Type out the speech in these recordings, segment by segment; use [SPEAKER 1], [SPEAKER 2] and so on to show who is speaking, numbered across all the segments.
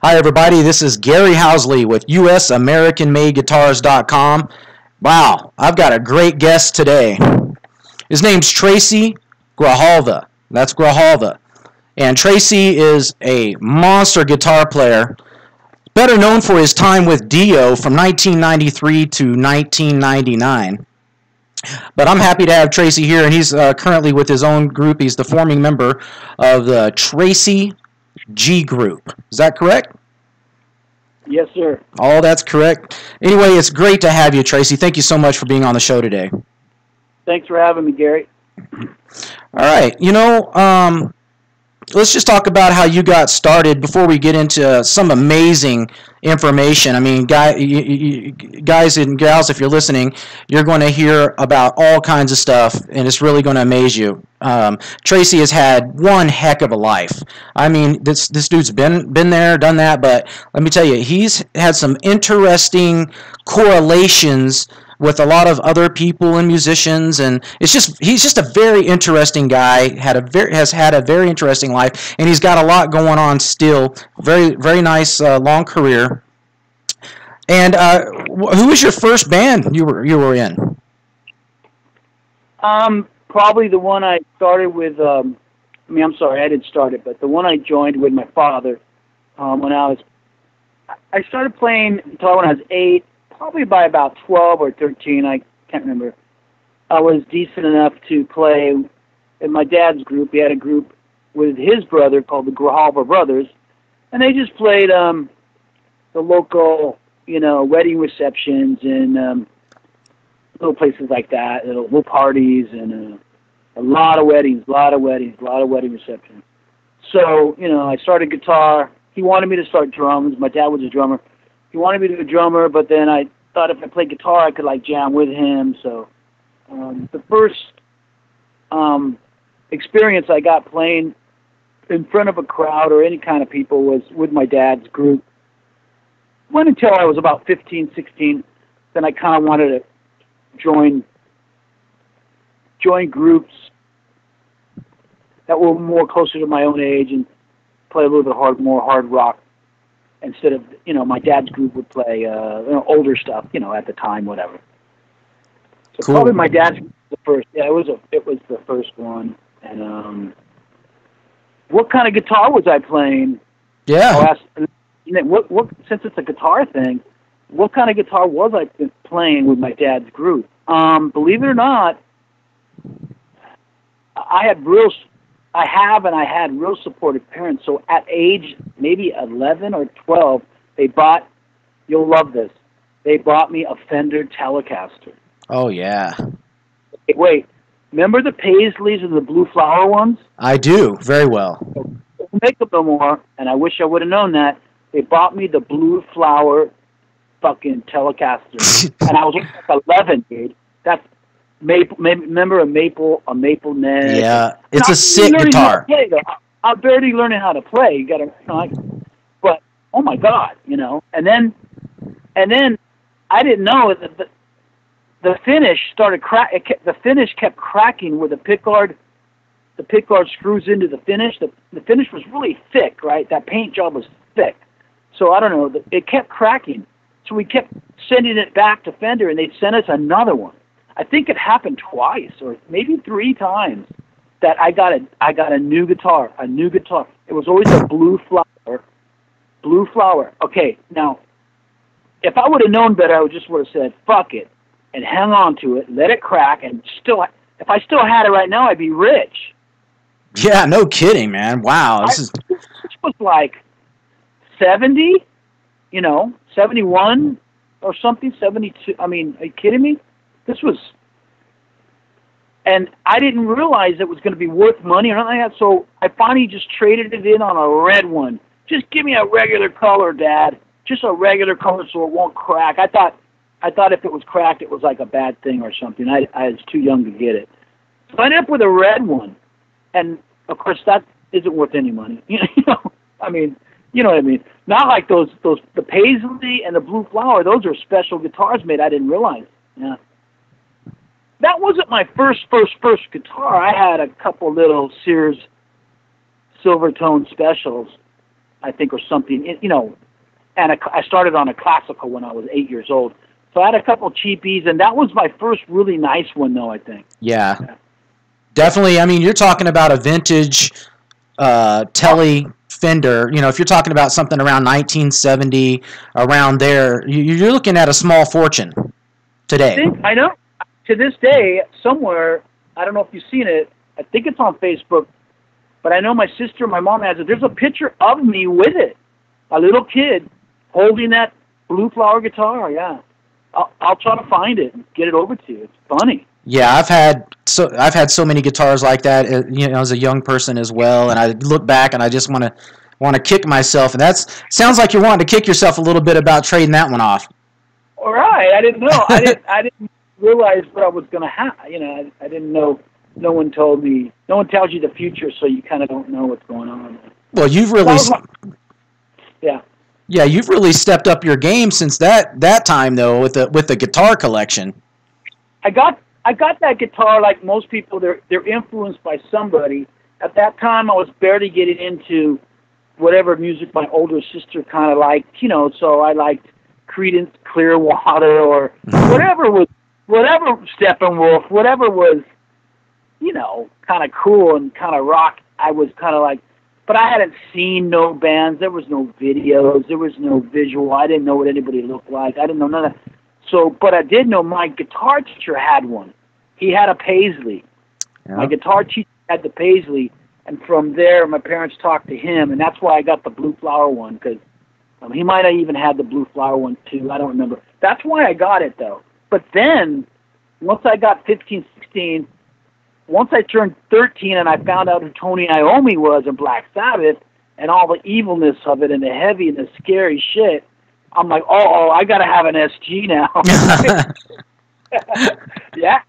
[SPEAKER 1] Hi, everybody. This is Gary Housley with USAmericanMadeGuitars.com. Wow, I've got a great guest today. His name's Tracy Grijalva. That's Grijalva. And Tracy is a monster guitar player, better known for his time with Dio from 1993 to 1999. But I'm happy to have Tracy here, and he's currently with his own group. He's the forming member of the Tracy G Group. Is that correct?
[SPEAKER 2] Yes, sir.
[SPEAKER 1] Oh, that's correct. Anyway, it's great to have you, Tracy. Thank you so much for being on the show today.
[SPEAKER 2] Thanks for having me, Gary.
[SPEAKER 1] All right. Let's just talk about how you got started before we get into some amazing information. I mean, guys and gals, if you're listening, you're going to hear about all kinds of stuff, and it's really going to amaze you. Tracy has had one heck of a life. I mean, this dude's been there, done that, but let me tell you, he's had some interesting correlations with a lot of other people and musicians, and he's just a very interesting guy. Has had a very interesting life, and he's got a lot going on still. Very very nice long career. And who was your first band you were in?
[SPEAKER 2] Probably the one I started with. I'm sorry, I didn't start it, but the one I joined with my father when I started playing guitar when I was 8. Probably by about 12 or 13, I can't remember. I was decent enough to play in my dad's group. He had a group with his brother called the Grijalva Brothers, and they just played the local, wedding receptions and little places like that, little parties, and a lot of wedding receptions. So, I started guitar. He wanted me to start drums. My dad was a drummer. He wanted me to be a drummer, but then I thought if I played guitar, I could jam with him. So the first experience I got playing in front of a crowd or any kind of people was with my dad's group. Went until I was about 15, 16. Then I kind of wanted to join groups that were more closer to my own age and play a little bit more hard rock. Instead of, my dad's group would play older stuff, at the time, whatever. So
[SPEAKER 1] cool. Probably
[SPEAKER 2] my dad's group was the first. Yeah, it was the first one. And what kind of guitar was I playing?
[SPEAKER 1] Yeah.
[SPEAKER 2] What since it's a guitar thing, what kind of guitar was I playing with my dad's group? Believe it or not, I had real supportive parents. So at age maybe 11 or 12, you'll love this, they bought me a Fender Telecaster.
[SPEAKER 1] Oh, yeah.
[SPEAKER 2] Wait, remember the Paisleys and the Blue Flower ones? I
[SPEAKER 1] do, very well.
[SPEAKER 2] They don't make them no more, and I wish I would have known that. They bought me the Blue Flower fucking Telecaster, and I was like 11, dude. That's remember a maple neck.
[SPEAKER 1] Yeah, it's a sick guitar.
[SPEAKER 2] I'm barely learning how to play. You got to, but oh my god, And then I didn't know that the finish started the finish kept cracking where the pickguard screws into the finish. The finish was really thick, right? That paint job was thick, so I don't know. It kept cracking, so we kept sending it back to Fender, and they'd send us another one. I think it happened twice or maybe 3 times that I got a new guitar. It was always a Blue Flower. Okay, now, if I would have known better, I would have said, fuck it, and hang on to it, let it crack, and if I still had it right now, I'd be rich.
[SPEAKER 1] Yeah, no kidding, man. Wow. This
[SPEAKER 2] was like 70, 71 or something, 72. I mean, are you kidding me? And I didn't realize it was going to be worth money or nothing like that, so I finally just traded it in on a red one. Just give me a regular color, Dad. Just a regular color so it won't crack. I thought if it was cracked, it was like a bad thing or something. I was too young to get it. So I ended up with a red one. And, of course, that isn't worth any money. I mean, you know what I mean? Not like the Paisley and the Blue Flower. Those are special guitars made. I didn't realize. Yeah. That wasn't my first guitar. I had a couple little Sears Silvertone specials. I think, or something. You know, and I started on a classical when I was 8 years old. So I had a couple cheapies, and that was my first really nice one, though, I think.
[SPEAKER 1] Yeah. Definitely. I mean, you're talking about a vintage Tele Fender. You know, if you're talking about something around 1970, around there, you're looking at a small fortune today.
[SPEAKER 2] I know. To this day, somewhere, I don't know if you've seen it, I think it's on Facebook, but I know my sister and my mom has it. There's a picture of me with it, a little kid holding that Blue Flower guitar, yeah. I'll try to find it and get it over to you. It's funny.
[SPEAKER 1] Yeah, I've had so many guitars like that, you know, as a young person as well, and I look back and I just want to kick myself, and sounds like you're wanting to kick yourself a little bit about trading that one off.
[SPEAKER 2] All right, I didn't know. I didn't realize what I was going to have. You know, I didn't know. No one told me. No one tells you the future, so you kind of don't know what's going on.
[SPEAKER 1] Well, you've really,
[SPEAKER 2] yeah.
[SPEAKER 1] Yeah, you've really stepped up your game since that time, though, with the guitar collection.
[SPEAKER 2] I got that guitar like most people. They're influenced by somebody. At that time, I was barely getting into whatever music my older sister kind of liked. You know, so I liked Creedence Clearwater or whatever Steppenwolf, whatever was, you know, kind of cool and kind of rock. I was kind of like. But I hadn't seen no bands. There was no videos. There was no visual. I didn't know what anybody looked like. I didn't know none of that. So, but I did know my guitar teacher had one. He had a Paisley. Yeah. My guitar teacher had the Paisley, and from there, my parents talked to him, and that's why I got the Blue Flower one, because he might have even had the Blue Flower one, too. I don't remember. That's why I got it, though. But then, once I got 15, 16, once I turned 13 and I found out who Tony Iommi was in Black Sabbath and all the evilness of it and the heavy and the scary shit, I'm like, I got to have an SG now. Yeah.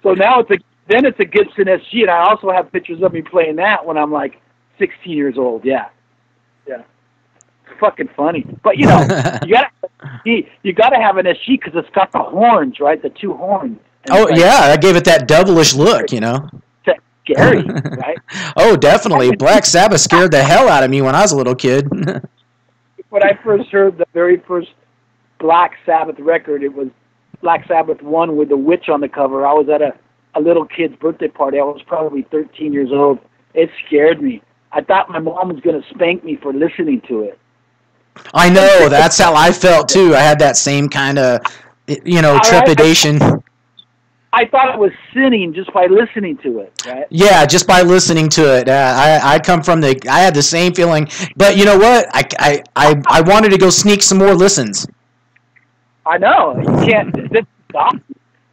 [SPEAKER 2] So now it's a Gibson SG, and I also have pictures of me playing that when I'm like 16 years old. Yeah. Yeah. It's fucking funny. But, you know, you got to have an SG because it's got the horns, right? The two horns.
[SPEAKER 1] Oh, yeah, that gave it that devilish look, you know.
[SPEAKER 2] It's scary, right?
[SPEAKER 1] Oh, definitely. Black Sabbath scared the hell out of me when I was a little kid.
[SPEAKER 2] When I first heard the very first Black Sabbath record, it was Black Sabbath 1 with the witch on the cover. I was at a little kid's birthday party. I was probably 13 years old. It scared me. I thought my mom was going to spank me for listening to it.
[SPEAKER 1] I know. That's how I felt, too. I had that same kind of, you know, trepidation.
[SPEAKER 2] I thought it was sinning just by listening to it, right?
[SPEAKER 1] Yeah, just by listening to it. I come from I had the same feeling, but you know what? I wanted to go sneak some more listens.
[SPEAKER 2] I know. You can't stop.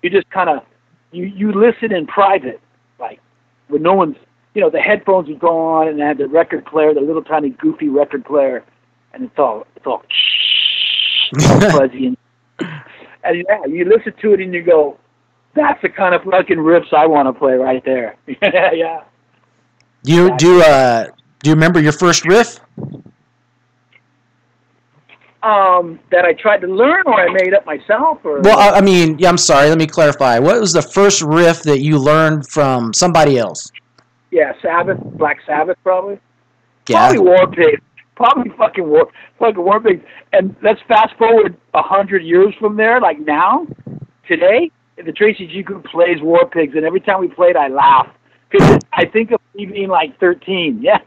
[SPEAKER 2] You just kind of, you listen in private, like, when no one's, you know, the headphones would go on and I had the record player, the little tiny goofy record player, and it's all fuzzy. And yeah, you listen to it and you go, that's the kind of fucking riffs I want to play right there. Yeah.
[SPEAKER 1] Do you remember your first riff?
[SPEAKER 2] That I tried to learn or I made up myself? Or
[SPEAKER 1] well, I mean, yeah, I'm sorry. Let me clarify. What was the first riff that you learned from somebody else?
[SPEAKER 2] Yeah, Sabbath, Black Sabbath, probably.
[SPEAKER 1] Yeah.
[SPEAKER 2] Probably War Pigs. Probably fucking War Pigs. And let's fast forward 100 years from there, like now, today. The Tracy G Group plays War Pigs, and every time we played, I laugh. Because I think of me being like 13, yeah.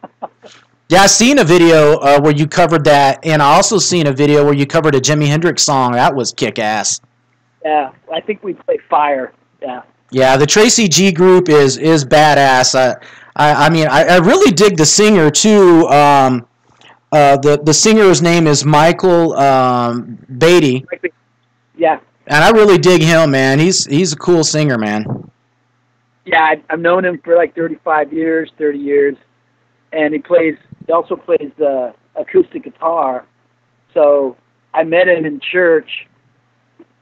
[SPEAKER 1] Yeah, I seen a video where you covered that, and I also seen a video where you covered a Jimi Hendrix song. That was kick-ass.
[SPEAKER 2] Yeah, I think we play Fire, yeah.
[SPEAKER 1] Yeah, the Tracy G Group is badass. I mean, I really dig the singer, too. The singer's name is Michael Beatty.
[SPEAKER 2] Yeah.
[SPEAKER 1] And I really dig him, man. He's a cool singer, man.
[SPEAKER 2] Yeah, I've known him for like 30 years, and he also plays the acoustic guitar. So I met him in church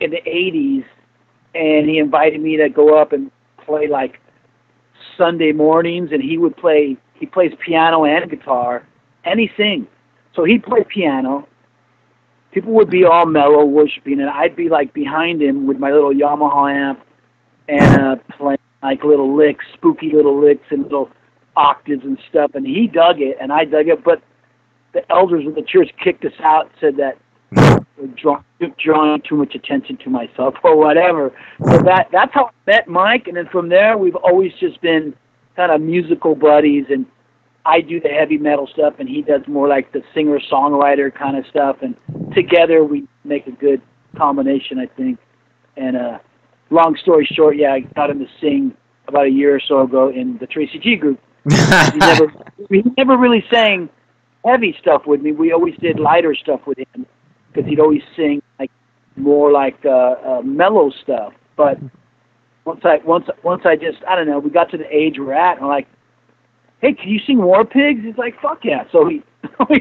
[SPEAKER 2] in the 80s, and he invited me to go up and play like Sunday mornings, and he plays piano and guitar, and he sings. So he'd play piano. People would be all mellow worshiping, and I'd be like behind him with my little Yamaha amp and playing like little licks, spooky little licks and little octaves and stuff. And he dug it, and I dug it. But the elders of the church kicked us out and said that drawing too much attention to myself or whatever. So that's how I met Mike, and then from there we've always just been kind of musical buddies, and I do the heavy metal stuff and he does more like the singer-songwriter kind of stuff, and together we make a good combination, I think. And long story short, yeah, I got him to sing about a year or so ago in the Tracy G group. He never really sang heavy stuff with me. We always did lighter stuff with him because he'd always sing like more like mellow stuff. But once I just, I don't know, we got to the age we're at, and I'm like, hey, can you sing War Pigs? He's like, fuck yeah. So he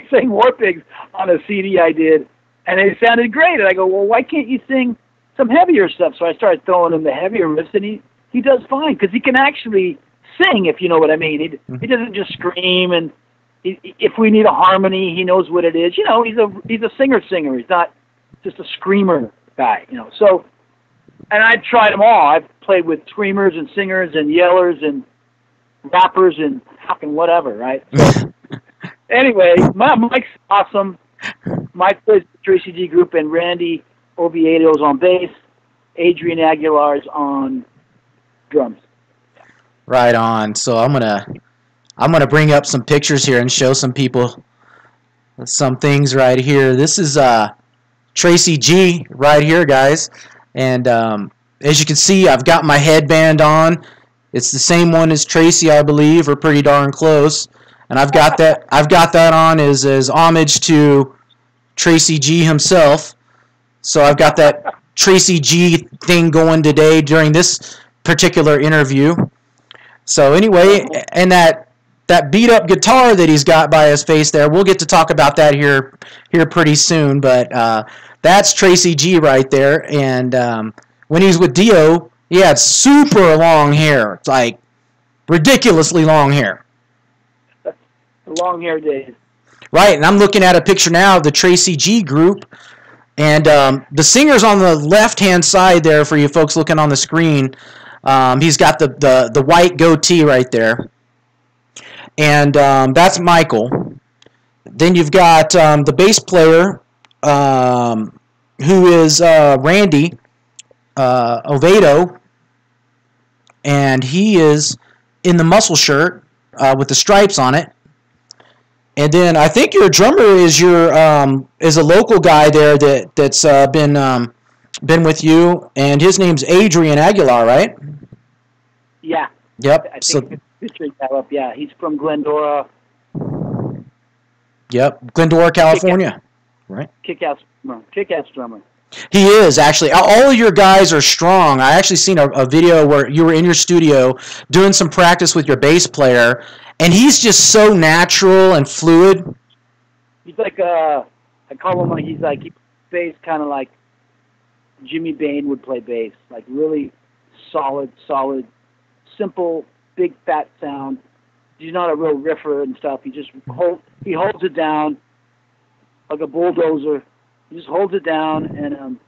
[SPEAKER 2] sang War Pigs on a CD I did, and it sounded great. And I go, well, why can't you sing some heavier stuff? So I started throwing him the heavier riffs, and he does fine because he can actually sing, if you know what I mean. He doesn't just scream, and if we need a harmony, he knows what it is. You know, he's a singer. He's not just a screamer guy, you know. So, and I've tried them all. I've played with screamers and singers and yellers and rappers and fucking whatever, right? So, anyway, Mike's awesome. Mike plays the Tracy G group, and Randy Oviedo's on bass. Adrian Aguilar's on drums.
[SPEAKER 1] Right on. So I'm gonna bring up some pictures here and show some people some things right here. This is Tracy G right here, guys, and as you can see, I've got my headband on. It's the same one as Tracy, I believe, or pretty darn close. And I've got that on as homage to Tracy G himself. So I've got that Tracy G thing going today during this particular interview. So anyway, and that beat up guitar that he's got by his face there, we'll get to talk about that here pretty soon. But that's Tracy G right there. And when he's with Dio, he had super long hair. It's like ridiculously long hair.
[SPEAKER 2] The long hair days.
[SPEAKER 1] Right, and I'm looking at a picture now of the Tracy G group. And the singer's on the left-hand side there for you folks looking on the screen. He's got the white goatee right there. And that's Michael. Then you've got the bass player, who is Randy Oviedo. And he is in the muscle shirt with the stripes on it. And then I think your drummer is a local guy there that's been with you, and his name's Adrian Aguilar, right?
[SPEAKER 2] Yeah.
[SPEAKER 1] Yep.
[SPEAKER 2] I think yeah, he's from Glendora.
[SPEAKER 1] Yep, Glendora, California. Right.
[SPEAKER 2] Kick-ass drummer.
[SPEAKER 1] He is, actually. All of your guys are strong. I actually seen a video where you were in your studio doing some practice with your bass player, and he's just so natural and fluid.
[SPEAKER 2] He's like, I call him, he plays bass kind of like Jimmy Bain would play bass. Like really solid, simple, big fat sound. He's not a real riffer and stuff. He holds it down like a bulldozer. He just holds it down, and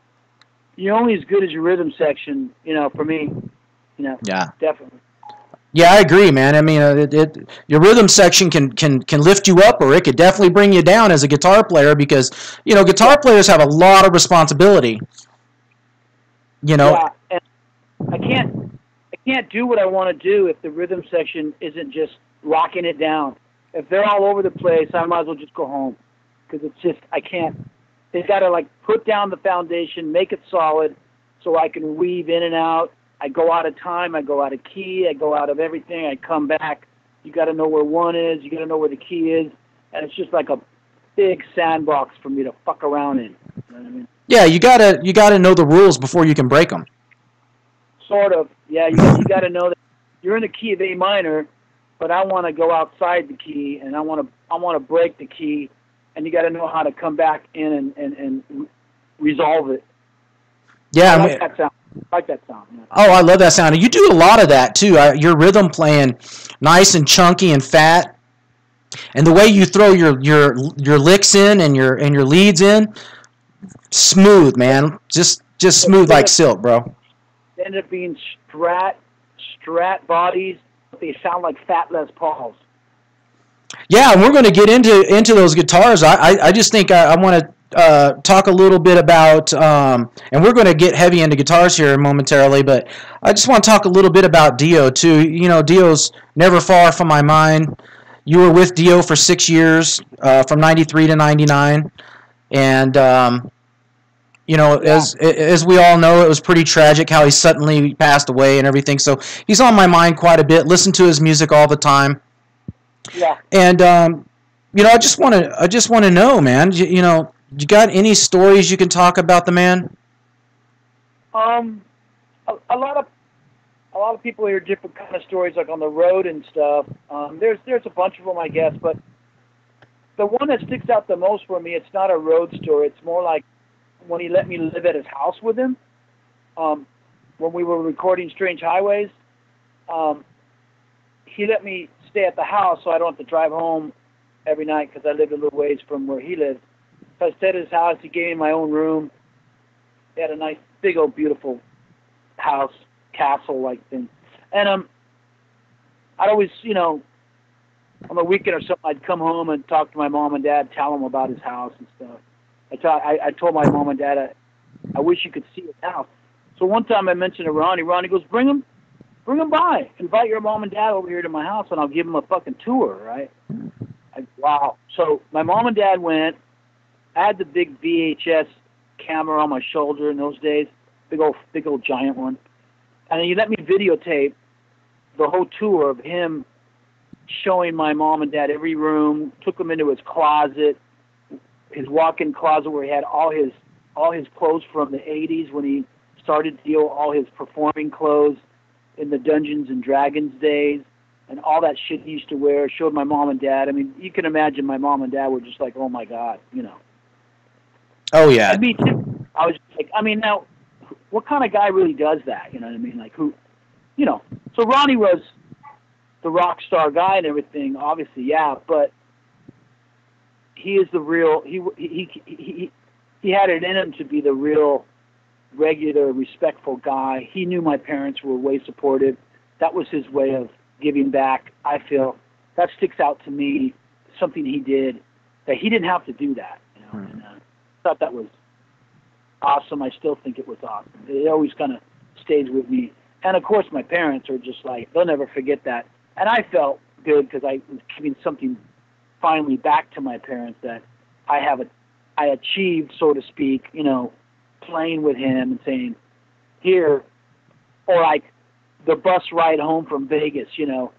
[SPEAKER 2] you're only as good as your rhythm section, you know, for me. You know,
[SPEAKER 1] yeah,
[SPEAKER 2] definitely.
[SPEAKER 1] Yeah, I agree, man. I mean, your rhythm section can lift you up, or it could definitely bring you down as a guitar player, because, you know, guitar players have a lot of responsibility. You know,
[SPEAKER 2] yeah, and I can't do what I want to do if the rhythm section isn't just locking it down. If they're all over the place, I might as well just go home, because it's just, I can't. They've got to, like, put down the foundation, make it solid, so I can weave in and out. I go out of time, I go out of key, I go out of everything, I come back. You got to know where one is, you got to know where the key is, and it's just like a big sandbox for me to fuck around in. You know what I mean? Yeah,
[SPEAKER 1] you gotta know the rules before you can break them.
[SPEAKER 2] Sort of, yeah. You got to know that you're in the key of A minor, but I want to go outside the key, and I want to break the key. And you got to know how to come back in and resolve it.
[SPEAKER 1] Yeah,
[SPEAKER 2] I like that sound. Yeah.
[SPEAKER 1] Oh, I love that sound. And you do a lot of that too. Your rhythm playing nice and chunky and fat, and the way you throw your licks in and your leads in, smooth, man. Just smooth like silk, bro.
[SPEAKER 2] They end up being Strat bodies. They sound like fat Les Pauls.
[SPEAKER 1] Yeah, and we're going to get into those guitars. I just think I want to talk a little bit about, and we're going to get heavy into guitars here momentarily, but I just want to talk a little bit about Dio too. You know, Dio's never far from my mind. You were with Dio for 6 years, from '93 to '99, and you know, as we all know, it was pretty tragic how he suddenly passed away and everything. So he's on my mind quite a bit. Listen to his music all the time.
[SPEAKER 2] Yeah.
[SPEAKER 1] And you know, I just want to know, man. You know, you got any stories you can talk about the man?
[SPEAKER 2] A lot of people hear different kind of stories, like on the road and stuff. There's a bunch of them, I guess, but the one that sticks out the most for me, it's not a road story. It's more like when he let me live at his house with him. When we were recording Strange Highways, he let me stay at the house so I don't have to drive home every night because I lived a little ways from where he lived. So I stayed at his house. He gave me my own room. He had a nice, big old, beautiful house, castle-like thing. And I'd always, you know, on the weekend or something, I'd come home and talk to my mom and dad, tell them about his house and stuff. I told my mom and dad, I wish you could see his house. So one time I mentioned to Ronnie. Ronnie goes, bring him by. Invite your mom and dad over here to my house, and I'll give them a fucking tour, right? Wow. So my mom and dad went. I had the big VHS camera on my shoulder in those days, big old giant one. And he let me videotape the whole tour of him showing my mom and dad every room, took them into his closet, his walk-in closet where he had all his clothes from the 80s when he started to deal all his performing clothes in the Dungeons and Dragons days, and all that shit he used to wear. Showed my mom and dad. I mean, you can imagine my mom and dad were just like, oh my God, you know.
[SPEAKER 1] Oh yeah.
[SPEAKER 2] And me too. I was like, I mean, now, what kind of guy really does that? You know what I mean? Like who, you know. So Ronnie was the rock star guy and everything, obviously, yeah, but he is the real. He had it in him to be the real, regular, respectful guy. He knew my parents were way supportive. That was his way of giving back. I feel that sticks out to me. Something he did that he didn't have to do that. You know, and thought that was awesome. I still think it was awesome. It always kind of stays with me. And of course, my parents are just like, they'll never forget that. And I felt good because I was giving something finally back to my parents that I achieved, so to speak, you know, playing with him and saying, here, or like the bus ride home from Vegas, you know,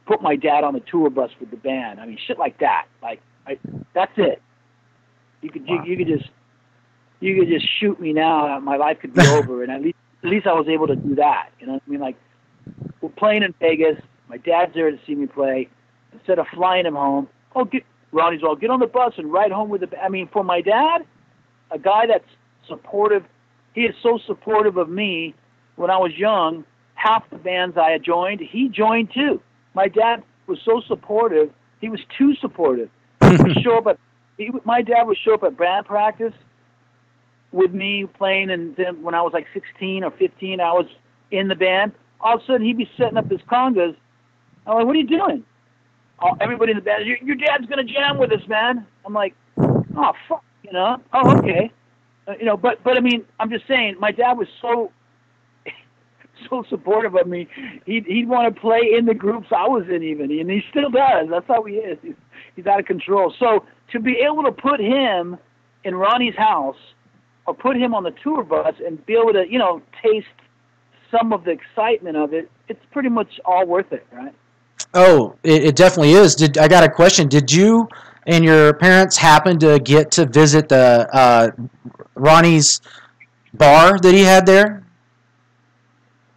[SPEAKER 2] put my dad on the tour bus with the band. I mean, shit like that. Like, that's it. You could just shoot me now. My life could be over, and at least I was able to do that. You know what I mean? Like, we're playing in Vegas. My dad's there to see me play. Instead of flying him home, Ronnie's all, get on the bus and ride home with the. I mean, for my dad, a guy that's supportive. He is so supportive of me. When I was young, half the bands I had joined, he joined too. My dad was so supportive. He was too supportive. He would show up my dad would show up at band practice with me playing, and then when I was like 16 or 15, I was in the band. All of a sudden, he'd be setting up his congas. I'm like, what are you doing? Everybody in the band, your dad's going to jam with us, man. I'm like, oh, fuck, you know? Oh, okay. You know, but I mean, I'm just saying, my dad was so supportive of me. He'd want to play in the groups I was in even, and he still does. That's how he is. He's out of control. So to be able to put him in Ronnie's house or put him on the tour bus and be able to, you know, taste some of the excitement of it, it's pretty much all worth it, right?
[SPEAKER 1] Oh, it definitely is. I got a question. Did you and your parents happen to get to visit the Ronnie's bar that he had there?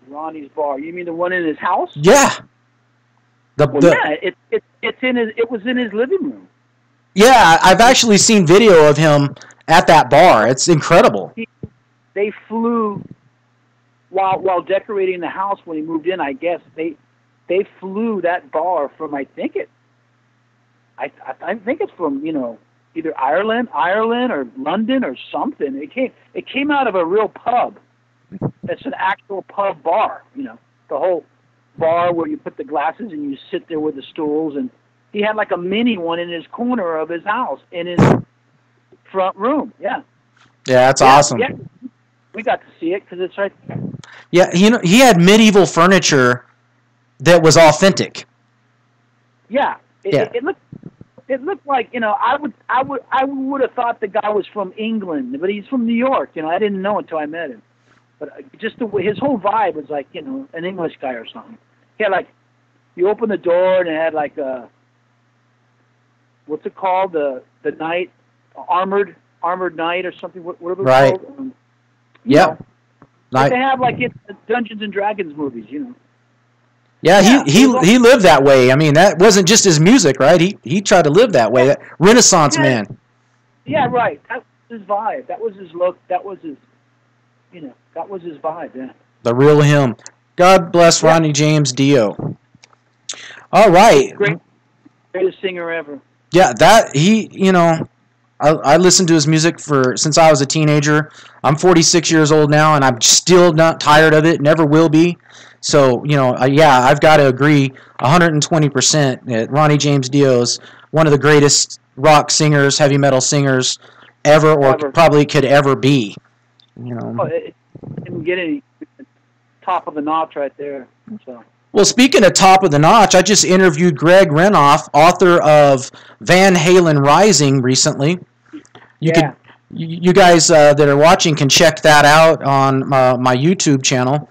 [SPEAKER 2] Ronnie's bar. You mean the one in his house?
[SPEAKER 1] Yeah.
[SPEAKER 2] Yeah, it was in his living room.
[SPEAKER 1] Yeah, I've actually seen video of him at that bar. It's incredible.
[SPEAKER 2] They flew while decorating the house when he moved in. I guess they flew that bar from I think it's from, you know, either Ireland or London or something. It came out of a real pub. It's an actual pub bar, you know, the whole bar where you put the glasses and you sit there with the stools, and he had like a mini one in his corner of his house, in his front room. Yeah.
[SPEAKER 1] Yeah, that's awesome.
[SPEAKER 2] Yeah, we got to see it because it's right there.
[SPEAKER 1] Yeah, he had medieval furniture that was authentic.
[SPEAKER 2] Yeah. It looked like, I would have thought the guy was from England, but he's from New York. I didn't know until I met him. But just the way his whole vibe was like, an English guy or something. He had like, you open the door and it had like a, what's it called? The knight, armored knight or something. Whatever it's
[SPEAKER 1] right.
[SPEAKER 2] called.
[SPEAKER 1] Yeah.
[SPEAKER 2] Like they have like in Dungeons and Dragons movies,
[SPEAKER 1] Yeah, he lived that way. I mean, that wasn't just his music, right? He tried to live that way. That Renaissance man.
[SPEAKER 2] Yeah, right. That was his vibe. That was his look. That was his, that was his vibe. Yeah.
[SPEAKER 1] The real him. God bless Ronnie James Dio. All right.
[SPEAKER 2] Greatest singer ever.
[SPEAKER 1] Yeah, I listened to his music since I was a teenager. I'm 46 years old now, and I'm still not tired of it. Never will be. So, I've got to agree 120% that Ronnie James Dio is one of the greatest rock singers, heavy metal singers ever. Probably could ever be.
[SPEAKER 2] It didn't get any top of the notch right there. So.
[SPEAKER 1] Well, speaking of top of the notch, I just interviewed Greg Renoff, author of Van Halen Rising, recently. You guys that are watching can check that out on my YouTube channel.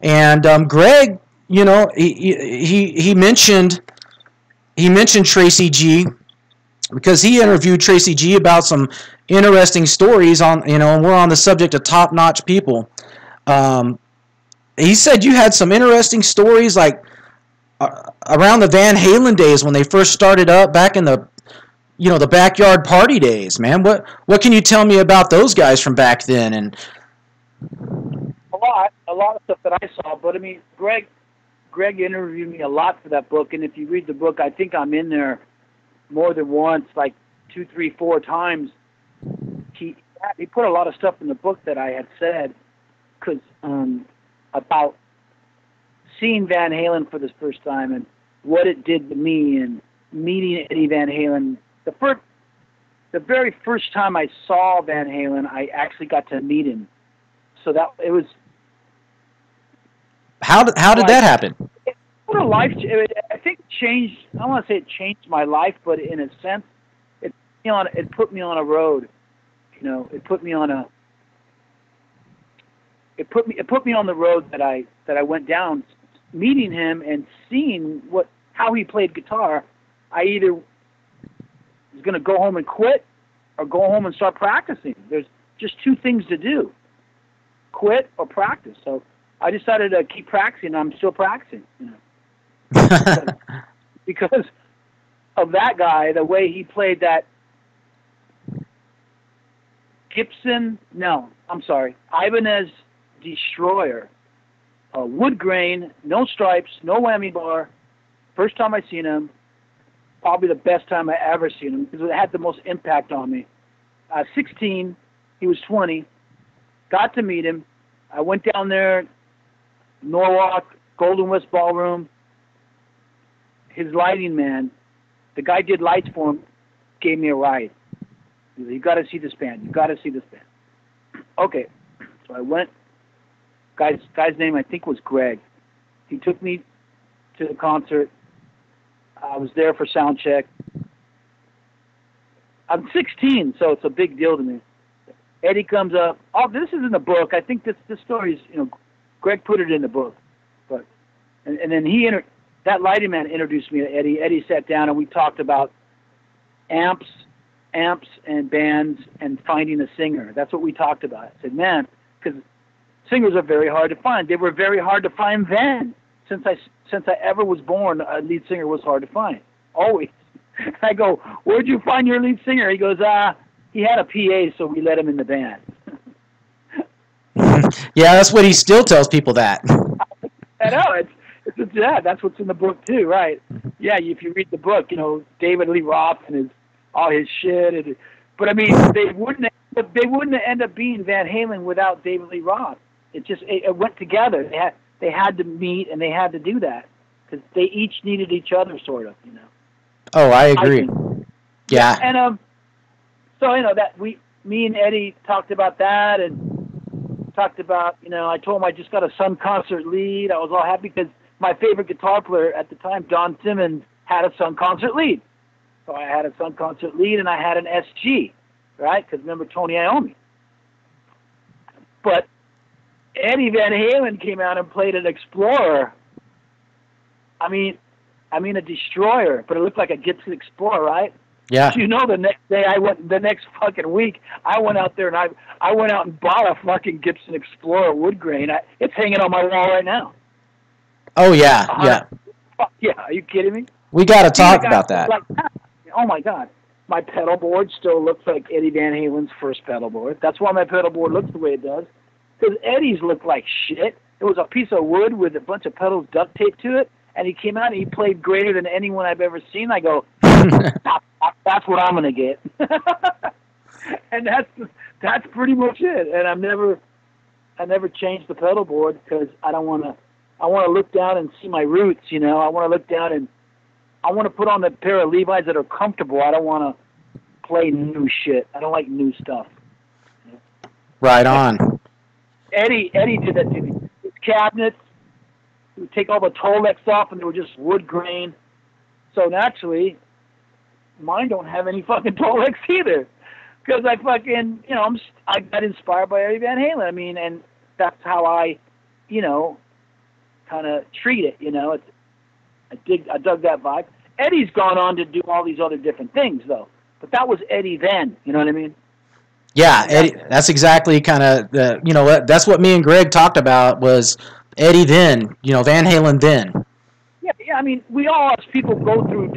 [SPEAKER 1] And Greg, he mentioned Tracy G, because he interviewed Tracy G about some interesting stories on, and we're on the subject of top-notch people. He said you had some interesting stories, like around the Van Halen days when they first started up back in the, the backyard party days, man. What can you tell me about those guys from back then? And
[SPEAKER 2] a lot of stuff that I saw, but I mean, Greg interviewed me a lot for that book, and if you read the book, I think I'm in there more than once, like 2, 3, 4 times. He put a lot of stuff in the book that I had said, because about seeing Van Halen for the first time and what it did to me, and meeting Eddie Van Halen. The very first time I saw Van Halen, I actually got to meet him. So that it was.
[SPEAKER 1] How did that happen?
[SPEAKER 2] What a life! I think it changed. I don't want to say it changed my life, but in a sense, it put me on a road. It put me on the road that I went down. Meeting him and seeing how he played guitar, I either was going to go home and quit or go home and start practicing. There's just 2 things to do: quit or practice. So I decided to keep practicing. I'm still practicing, because of that guy, the way he played that Ibanez Destroyer, wood grain, no stripes, no whammy bar. First time I seen him, probably the best time I ever seen him, because it had the most impact on me. 16, he was 20, got to meet him. I went down there, Norwalk, Golden West Ballroom. His lighting man, the guy did lights for him, gave me a ride. He said, "You got to see this band. You got to see this band." Okay, so I went. Guy's name I think was Greg. He took me to the concert. I was there for sound check. I'm 16, so it's a big deal to me. Eddie comes up. Oh, this is in the book. I think this story is, Greg put it in the book. But and then that lighting man introduced me to Eddie. Eddie sat down and we talked about amps and bands and finding a singer. That's what we talked about. I said, man, because singers are very hard to find. They were very hard to find then. Since I ever was born, a lead singer was hard to find. Always. I go, where'd you find your lead singer? He goes, he had a PA, so we let him in the band.
[SPEAKER 1] Yeah, that's what he still tells people that.
[SPEAKER 2] I know, that's what's in the book too, right? Yeah, if you read the book, David Lee Roth and all his shit. But I mean, they wouldn't end up being Van Halen without David Lee Roth. It went together. They had to meet and they had to do that because they each needed each other, sort of.
[SPEAKER 1] Oh, I agree. Yeah.
[SPEAKER 2] And so that me and Eddie talked about that, and talked about I told him I just got a Sun concert lead. I was all happy because my favorite guitar player at the time, John Simmons, had a Sun concert lead. So I had a Sun concert lead, and I had an SG, right? Because remember Tony Iommi. But Eddie Van Halen came out and played an Explorer. I mean a Destroyer, but it looked like a Gibson Explorer, right?
[SPEAKER 1] Yeah.
[SPEAKER 2] The next day the next fucking week, I went out there and I went out and bought a fucking Gibson Explorer wood grain. It's hanging on my wall right now.
[SPEAKER 1] Oh yeah, yeah.
[SPEAKER 2] Fuck yeah, are you kidding me?
[SPEAKER 1] We got to talk about that.
[SPEAKER 2] Oh my God, my pedal board still looks like Eddie Van Halen's first pedal board. That's why my pedal board looks the way it does. Because Eddie's looked like shit. It was a piece of wood with a bunch of pedals duct taped to it, and he came out and he played greater than anyone I've ever seen. I go, that's what I'm gonna get. And that's pretty much it. And I never changed the pedal board because I want to look down and see my roots. I want to look down and I want to put on a pair of Levi's that are comfortable. I don't want to play new shit. I don't like new stuff.
[SPEAKER 1] Right on.
[SPEAKER 2] Eddie did that to me. His cabinets, he would take all the Tolex off, and they were just wood grain. So naturally, mine don't have any fucking Tolex either, because I fucking I got inspired by Eddie Van Halen. I mean, and that's how I, kind of treat it. I dug that vibe. Eddie's gone on to do all these other different things though, but that was Eddie then. You know what I mean?
[SPEAKER 1] Yeah, Eddie, that's exactly kind of that's what me and Greg talked about was Eddie then, Van Halen then.
[SPEAKER 2] Yeah. I mean, we all as people go through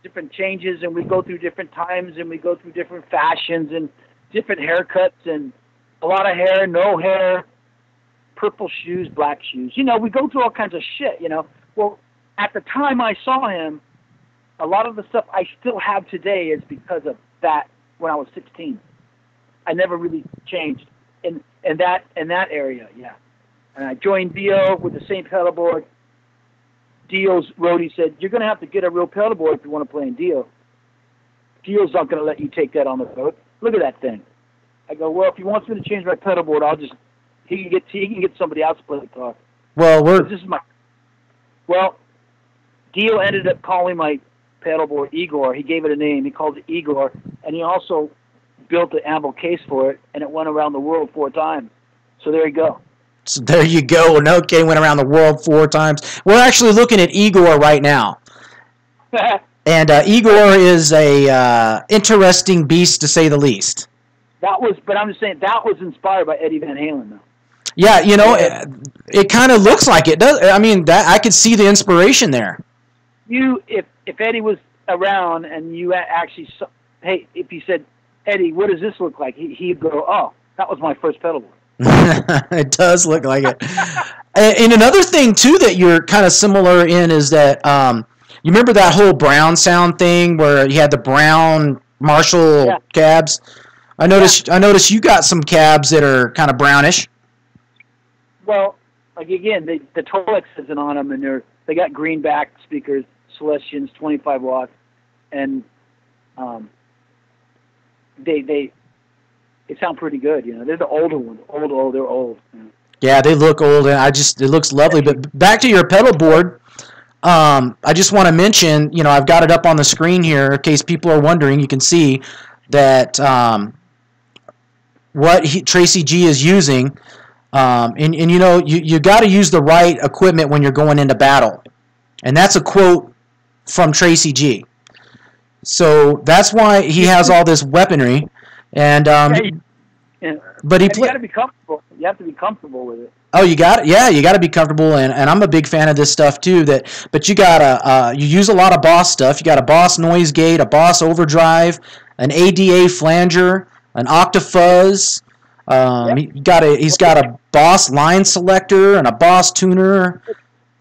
[SPEAKER 2] different changes, and we go through different times, and we go through different fashions and different haircuts, and a lot of hair, no hair, purple shoes, black shoes. We go through all kinds of shit. Well, at the time I saw him, a lot of the stuff I still have today is because of that. When I was 16. I never really changed in that area, yeah. And I joined Dio with the same pedal board. Dio's roadie said, "You're going to have to get a real pedal board if you want to play in Dio. Dio's not going to let you take that on the road. Look at that thing." I go, "Well, if he wants me to change my pedal board, he can get somebody else to play the guitar." Well, Dio ended up calling my pedal board Igor. He gave it a name. He called it Igor, and he also built the amble case for it, and it went around the world 4 times. So there you go.
[SPEAKER 1] So there you go. Okay, went around the world 4 times. We're actually looking at Igor right now. And Igor is a interesting beast, to say the least.
[SPEAKER 2] But I'm just saying, that was inspired by Eddie Van Halen, though.
[SPEAKER 1] Yeah, it kind of looks like it does. I mean, I could see the inspiration there.
[SPEAKER 2] If Eddie was around and you actually saw, hey, if he said, "Eddie, what does this look like?" He'd go, "Oh, that was my first pedal board."
[SPEAKER 1] It does look like it. And another thing, too, that you're kind of similar in is that you remember that whole Brown sound thing where you had the Brown Marshall cabs? I noticed you got some cabs that are kind of brownish.
[SPEAKER 2] Well, like again, the Tolex isn't on them, and they got greenback speakers, Celestions, 25 watts, and they sound pretty good. They're the older ones. They're old.
[SPEAKER 1] Yeah, they look old, and it looks lovely. But back to your pedal board, I just want to mention, I've got it up on the screen here in case people are wondering. You can see that what Tracy G is using, and you got to use the right equipment when you're going into battle, and that's a quote from Tracy G. So that's why he has all this weaponry, and but you got
[SPEAKER 2] to be comfortable. You have to be comfortable with it.
[SPEAKER 1] Oh, you got it. Yeah, you got to be comfortable, and I'm a big fan of this stuff too. But you gotta you use a lot of Boss stuff. You got a Boss noise gate, a Boss overdrive, an ADA flanger, an Octafuzz. He's got a Boss line selector and a Boss tuner.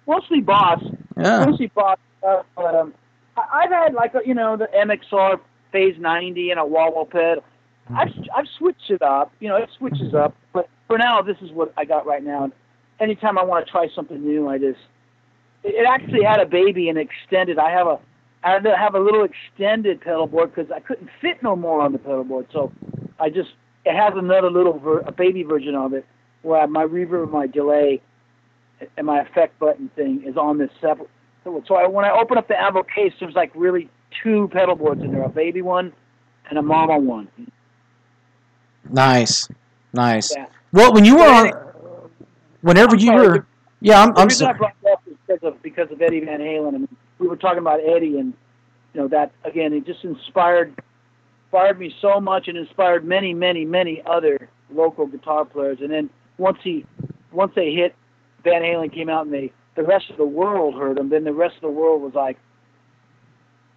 [SPEAKER 2] Mostly Boss.
[SPEAKER 1] Yeah.
[SPEAKER 2] Mostly Boss. I've had the MXR Phase 90 and a wah-wah pedal. I've switched it up. It switches up. But for now, this is what I got right now. Anytime I want to try something new, it actually had a baby and extended. I have I had to have a little extended pedal board because I couldn't fit no more on the pedal board. So it has another little a baby version of it where my reverb, my delay, and my effect button thing is on this separate. So when I open up the Avo case, there's like really two pedal boards in there, a baby one and a mama one.
[SPEAKER 1] Nice. Nice.
[SPEAKER 2] Yeah.
[SPEAKER 1] Well, when you were on, whenever you were, yeah,
[SPEAKER 2] the
[SPEAKER 1] I'm
[SPEAKER 2] reason
[SPEAKER 1] sorry.
[SPEAKER 2] I brought that up is because of Eddie Van Halen. I mean, we were talking about Eddie, and that again, it just inspired me so much, and inspired many, many, many other local guitar players. And then once they hit, Van Halen came out, and the rest of the world heard them. Then the rest of the world was like,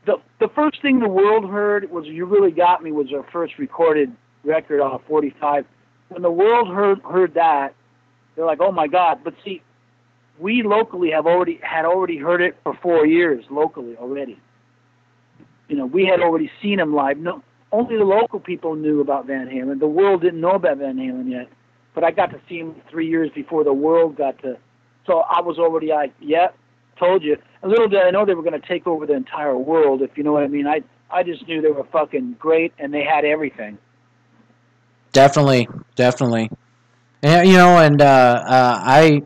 [SPEAKER 2] the first thing the world heard was "You Really Got Me" was our first recorded record on a 45. When the world heard that, they're like, "Oh my God!" But see, we locally had already heard it for 4 years locally already. We had already seen him live. No, only the local people knew about Van Halen. The world didn't know about Van Halen yet. But I got to see him 3 years before the world got to. So I was already like, "Yeah, told you." A little did I know they were going to take over the entire world, if you know what I mean. I just knew they were fucking great, and they had everything.
[SPEAKER 1] Definitely. And I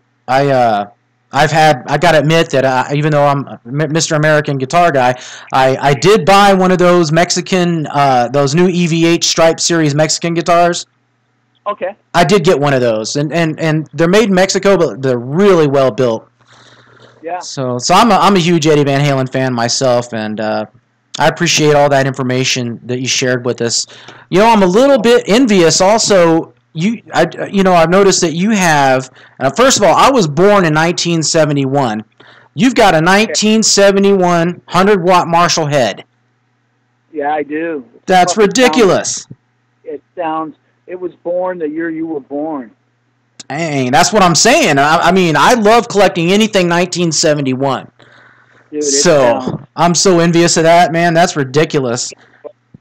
[SPEAKER 1] got to admit that even though I'm Mr. American guitar guy, I did buy one of those Mexican, those new EVH Stripe Series Mexican guitars.
[SPEAKER 2] Okay.
[SPEAKER 1] I did get one of those, and they're made in Mexico, but they're really well built.
[SPEAKER 2] Yeah.
[SPEAKER 1] So I'm a huge Eddie Van Halen fan myself, and I appreciate all that information that you shared with us. I'm a little bit envious also. I've noticed that you have. First of all, I was born in 1971. You've got a 1971 100-watt Marshall head.
[SPEAKER 2] Yeah, I do.
[SPEAKER 1] That's ridiculous.
[SPEAKER 2] It was born the year you were born.
[SPEAKER 1] Dang, that's what I'm saying. I mean, I love collecting anything 1971.
[SPEAKER 2] Dude,
[SPEAKER 1] so I'm so envious of that, man. That's ridiculous.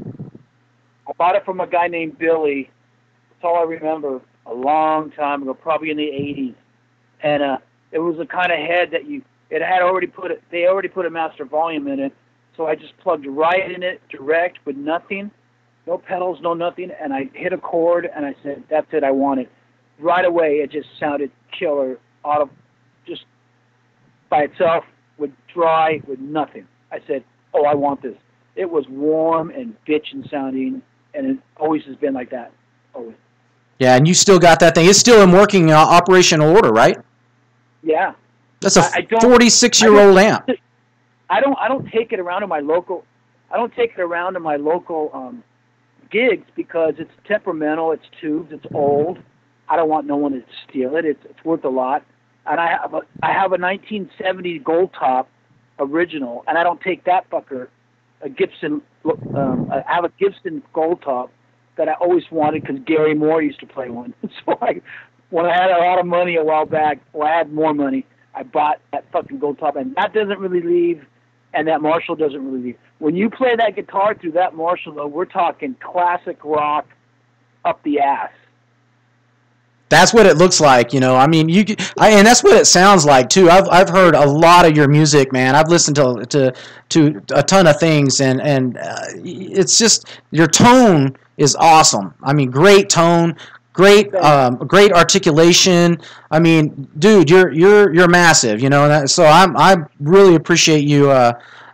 [SPEAKER 2] I bought it from a guy named Billy. That's all I remember. A long time ago, probably in the 80s, and it was the kind of head that they already put a master volume in it, so I just plugged right in it, direct, with nothing, no pedals, no nothing, and I hit a chord, and I said, "That's it, I want it." Right away, it just sounded killer, just by itself, with dry, with nothing. I said, "Oh, I want this." It was warm and bitchin' sounding, and it always has been like that. Always.
[SPEAKER 1] Yeah, and you still got that thing. It's still in working operational order, right?
[SPEAKER 2] Yeah.
[SPEAKER 1] That's a 46-year-old amp.
[SPEAKER 2] I don't take it around to my local. I don't take it around to my local gigs because it's temperamental. It's tubed. It's old. I don't want no one to steal it. It's worth a lot. And I have a 1970 gold top original, and I don't take that fucker. A Gibson. I have a Gibson gold top that I always wanted because Gary Moore used to play one. So when I had a lot of money a while back, or I had more money, I bought that fucking gold top, and that doesn't really leave, and that Marshall doesn't really leave. When you play that guitar through that Marshall, though, we're talking classic rock up the ass.
[SPEAKER 1] That's what it looks like, I mean, and that's what it sounds like too. I've heard a lot of your music, man. I've listened to a ton of things, and it's just your tone is awesome. I mean, great tone, great articulation. I mean, dude, you're massive, so I really appreciate you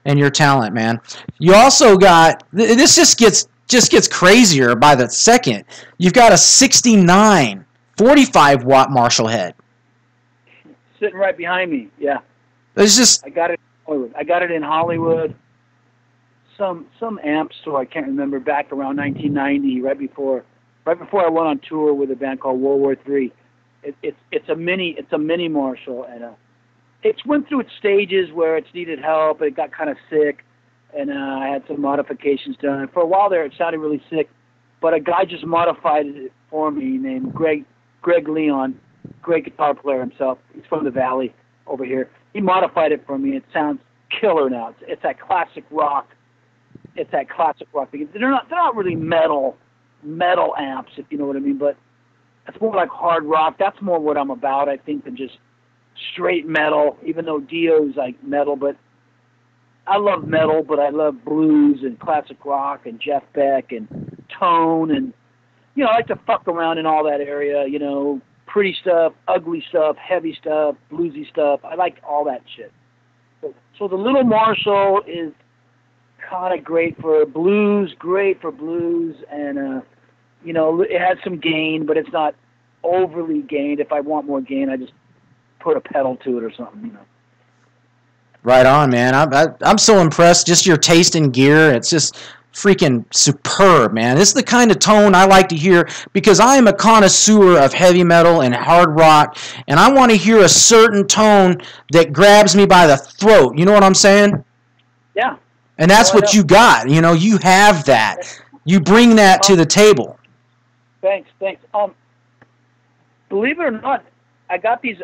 [SPEAKER 1] and your talent, man. You also got this just gets crazier by the second. You've got a 69 45-watt Marshall head.
[SPEAKER 2] Sitting right behind me, yeah.
[SPEAKER 1] It's just
[SPEAKER 2] I got it in Hollywood. Some amp store, I can't remember, back around 1990, right before I went on tour with a band called World War III. It's a mini Marshall, and it's went through its stages where it's needed help. It got kind of sick, and I had some modifications done. For a while there, it sounded really sick, but a guy just modified it for me named Greg Leon, great guitar player himself. He's from the Valley over here. He modified it for me. It sounds killer now. It's that classic rock. They're not really metal amps, if you know what I mean, but it's more like hard rock. That's more what I'm about, I think, than just straight metal, even though Dio's like metal, but I love metal, but I love blues and classic rock and Jeff Beck and tone, and I like to fuck around in all that area. Pretty stuff, ugly stuff, heavy stuff, bluesy stuff. I like all that shit. So the little Marshall is kind of great for blues, and it has some gain, but it's not overly gained. If I want more gain, I just put a pedal to it or something.
[SPEAKER 1] Right on, man. I'm so impressed. Just your taste in gear. It's just freaking superb, man. This is the kind of tone I like to hear because I am a connoisseur of heavy metal and hard rock, and I want to hear a certain tone that grabs me by the throat. You know what I'm saying?
[SPEAKER 2] Yeah.
[SPEAKER 1] And that's what you got. You have that. You bring that to the table.
[SPEAKER 2] Thanks. Believe it or not, I got these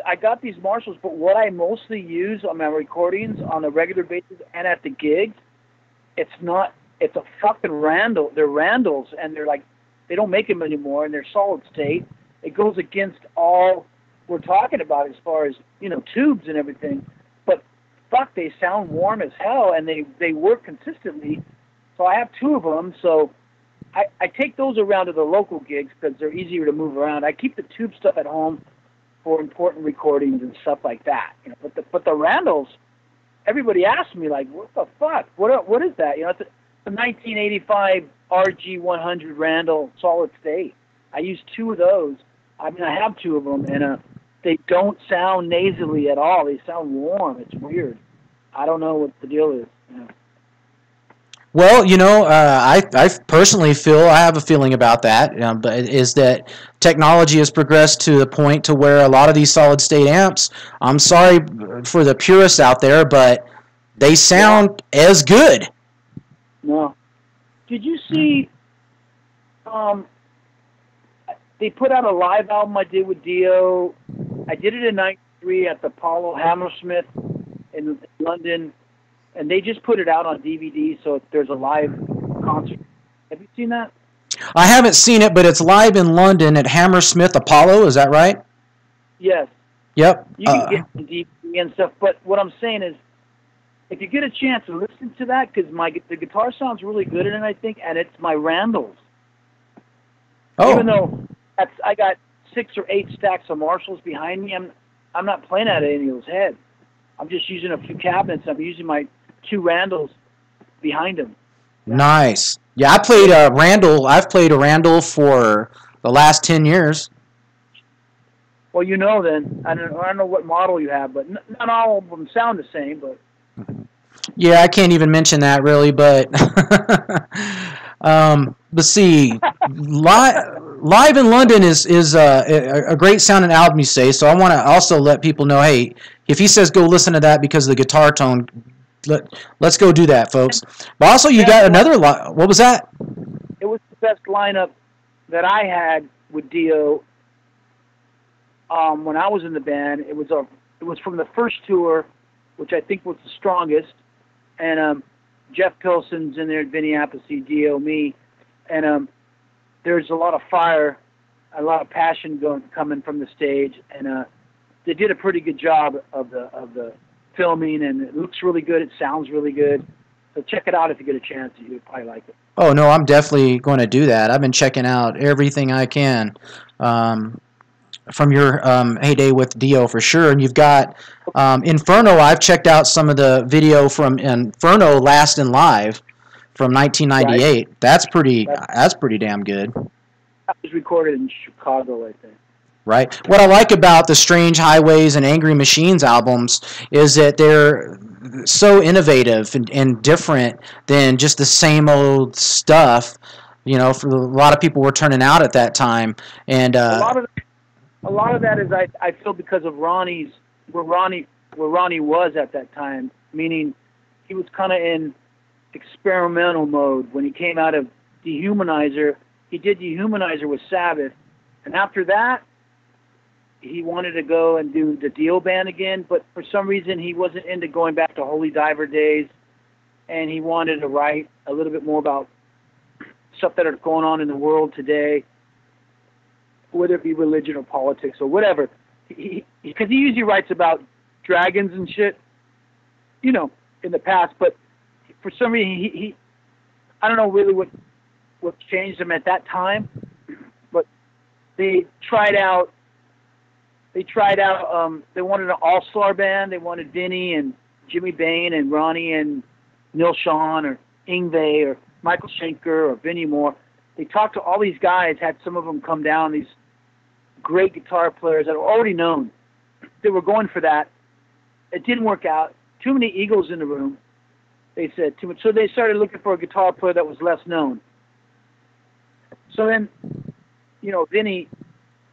[SPEAKER 2] Marshalls, but what I mostly use on my recordings on a regular basis and at the gigs, it's a fucking Randall. They're Randalls, and they don't make them anymore, and they're solid state. It goes against all we're talking about as far as, tubes and everything. But fuck, they sound warm as hell, and they work consistently. So I have two of them, so I take those around to the local gigs because they're easier to move around. I keep the tube stuff at home for important recordings and stuff like that. But the Randalls, everybody asks me like, what the fuck? What is that? It's a 1985 RG100 Randall solid state. I use two of those. I have two of them, and they don't sound nasally at all. They sound warm. It's weird. I don't know what the deal is.
[SPEAKER 1] Well, I personally I have a feeling about that, but is that technology has progressed to the point to where a lot of these solid state amps, I'm sorry for the purists out there, but they sound as good.
[SPEAKER 2] No. Did you see, they put out a live album I did with Dio. I did it in '93 at the Apollo Hammersmith in London. And they just put it out on DVD, so there's a live concert. Have you seen that?
[SPEAKER 1] I haven't seen it, but it's live in London at Hammersmith Apollo. Is that right?
[SPEAKER 2] Yes.
[SPEAKER 1] Yep.
[SPEAKER 2] You can get the DVD and stuff, but what I'm saying is, if you get a chance to listen to that, because the guitar sounds really good in it, I think, and it's my Randalls.
[SPEAKER 1] Oh.
[SPEAKER 2] Even though I got 6 or 8 stacks of Marshalls behind me, I'm not playing out of any of those heads. I'm just using a few cabinets. I'm using my 2 Randalls behind them.
[SPEAKER 1] Nice. Yeah, I played a Randall. I've played a Randall for the last 10 years.
[SPEAKER 2] Well, then I don't know what model you have, but not all of them sound the same. But
[SPEAKER 1] yeah, I can't even mention that really. But let's see, live in London is a great sounding album, you say. So I want to also let people know, hey, if he says go listen to that because of the guitar tone, let's go do that, folks. But also, you got another what was that?
[SPEAKER 2] It was the best lineup that I had with Dio when I was in the band. It was from the first tour, which I think was the strongest. And Jeff Pilson's in there, Vinny Appice, Dio, me, and there's a lot of fire, a lot of passion coming from the stage, and they did a pretty good job of the filming, and it looks really good. It sounds really good. So check it out if you get a chance. You'd probably like it. Oh,
[SPEAKER 1] no, I'm definitely going to do that. I've been checking out everything I can from your heyday with Dio for sure. And you've got Inferno. I've checked out some of the video from Inferno Last in Live from 1998. Right. That's pretty damn good.
[SPEAKER 2] That was recorded in Chicago, I think.
[SPEAKER 1] Right. What I like about the Strange Highways and Angry Machines albums is that they're so innovative and different than just the same old stuff. For a lot of people were turning out at that time, and
[SPEAKER 2] a lot of that is I feel because of where Ronnie was at that time. Meaning, he was kind of in experimental mode when he came out of Dehumanizer. He did Dehumanizer with Sabbath, and after that, he wanted to go and do the Dio band again, but for some reason he wasn't into going back to Holy Diver days, and he wanted to write a little bit more about stuff that are going on in the world today, whether it be religion or politics or whatever. Because he usually writes about dragons and shit, in the past, but for some reason, he I don't know really what changed him at that time, but they tried out. They wanted an all-star band. They wanted Vinny and Jimmy Bain and Ronnie and Neil Sean or Yngwie or Michael Schenker or Vinnie Moore. They talked to all these guys, had some of them come down, these great guitar players that were already known. They were going for that. It didn't work out. Too many egos in the room. They said too much. So they started looking for a guitar player that was less known. So then, Vinny,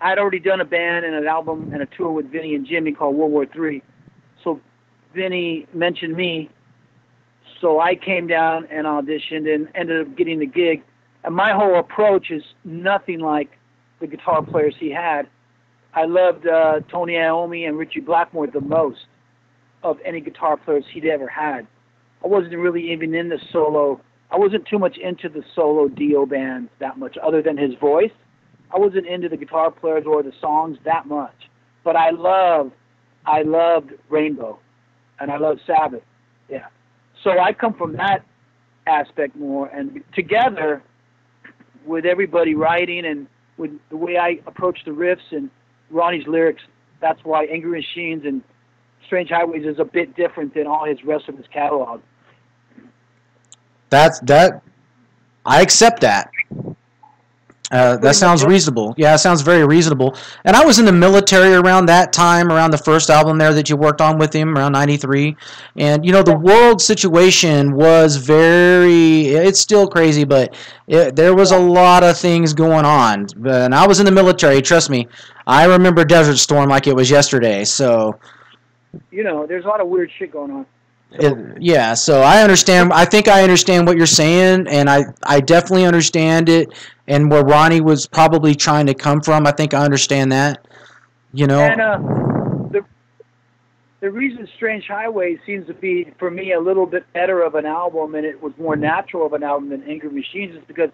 [SPEAKER 2] I'd already done a band and an album and a tour with Vinny and Jimmy called World War III. So Vinny mentioned me. So I came down and auditioned and ended up getting the gig. And my whole approach is nothing like the guitar players he had. I loved Tony Iommi and Richie Blackmore the most of any guitar players he'd ever had. I wasn't really even in the solo. I wasn't too much into the solo Dio bands that much, other than his voice. I wasn't into the guitar players or the songs that much. But I loved Rainbow, and I loved Sabbath. Yeah. So I come from that aspect more, and together with everybody writing and with the way I approach the riffs and Ronnie's lyrics, that's why Angry Machines and Strange Highways is a bit different than all his rest of his catalog.
[SPEAKER 1] That I accept that. That sounds reasonable. Yeah, it sounds very reasonable. And I was in the military around that time, around the first album there that you worked on with him, around 93. And, the world situation was it's still crazy, but there was a lot of things going on. And I was in the military, trust me. I remember Desert Storm like it was yesterday, so...
[SPEAKER 2] there's a lot of weird shit going on.
[SPEAKER 1] So I understand. I think I understand what you're saying, and I definitely understand it, and where Ronnie was probably trying to come from. I think I understand that.
[SPEAKER 2] And the reason Strange Highways seems to be, for me, a little bit better of an album, and it was more natural of an album than Angry Machines, is because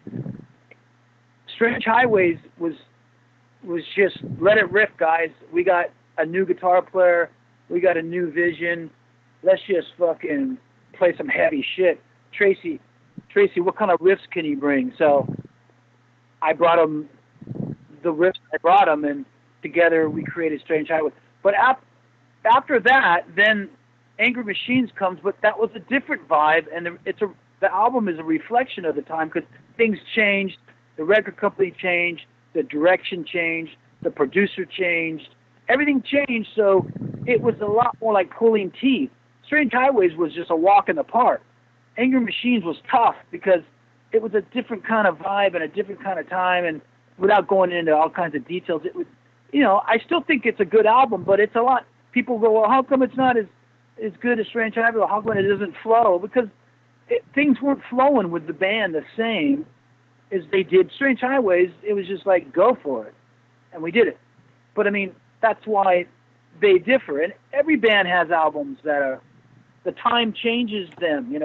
[SPEAKER 2] Strange Highways was just let it rip, guys. We got a new guitar player. We got a new vision. Let's just fucking play some heavy shit. Tracy, what kind of riffs can you bring? So I brought him the riffs I brought him, and together we created Strange Highway. But after that, then Angry Machines comes, but that was a different vibe, and the album is a reflection of the time because things changed, the record company changed, the direction changed, the producer changed, everything changed, so it was a lot more like pulling teeth. Strange Highways was just a walk in the park. Angry Machines was tough because it was a different kind of vibe and a different kind of time, and without going into all kinds of details, it was, I still think it's a good album, but it's a lot. People go, well, how come it's not as good as Strange Highways? How come it doesn't flow? Because things weren't flowing with the band the same as they did Strange Highways. It was just like, go for it. And we did it. But, that's why they differ. And every band has albums that the time changes them,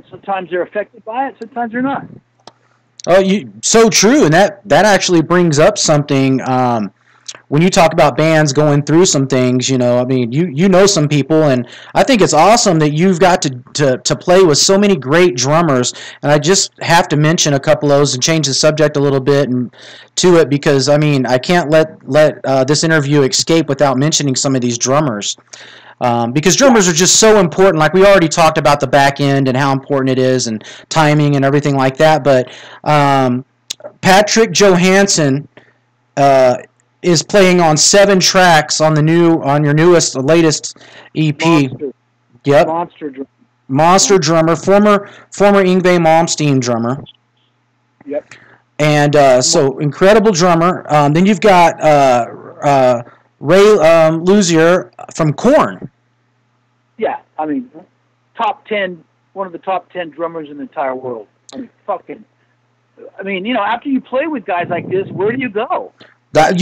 [SPEAKER 2] sometimes they're affected by it, sometimes they're not.
[SPEAKER 1] Oh, so true. And that actually brings up something. When you talk about bands going through some things, you know some people, and I think it's awesome that you've got to play with so many great drummers. And I just have to mention a couple of those and change the subject a little bit to it because I can't let this interview escape without mentioning some of these drummers. Because drummers are just so important. Like we already talked about the back end and how important it is and timing and everything like that. But Patrick Johansen is playing on 7 tracks on your latest EP.
[SPEAKER 2] Monster.
[SPEAKER 1] Yep.
[SPEAKER 2] Monster
[SPEAKER 1] drummer, former Yngwie Malmsteen drummer.
[SPEAKER 2] Yep.
[SPEAKER 1] And so incredible drummer. Then you've got Ray Luzier from Korn.
[SPEAKER 2] Yeah, top 10, one of the top 10 drummers in the entire world. After you play with guys like this, where do you go?
[SPEAKER 1] That's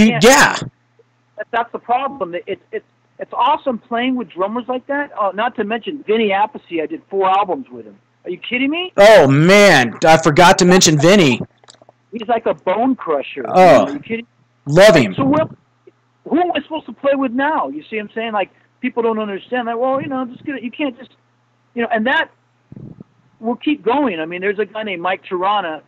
[SPEAKER 2] the problem. It's awesome playing with drummers like that. Not to mention Vinny Appice. I did 4 albums with him. Are you kidding me?
[SPEAKER 1] Oh man, I forgot to mention Vinny.
[SPEAKER 2] He's like a bone crusher.
[SPEAKER 1] Oh,
[SPEAKER 2] are you kidding?
[SPEAKER 1] Love him.
[SPEAKER 2] So who am I supposed to play with now? You see what I'm saying? Like people don't understand that. Well, you can't just, and that we'll keep going. I mean, there's a guy named Mike Tirana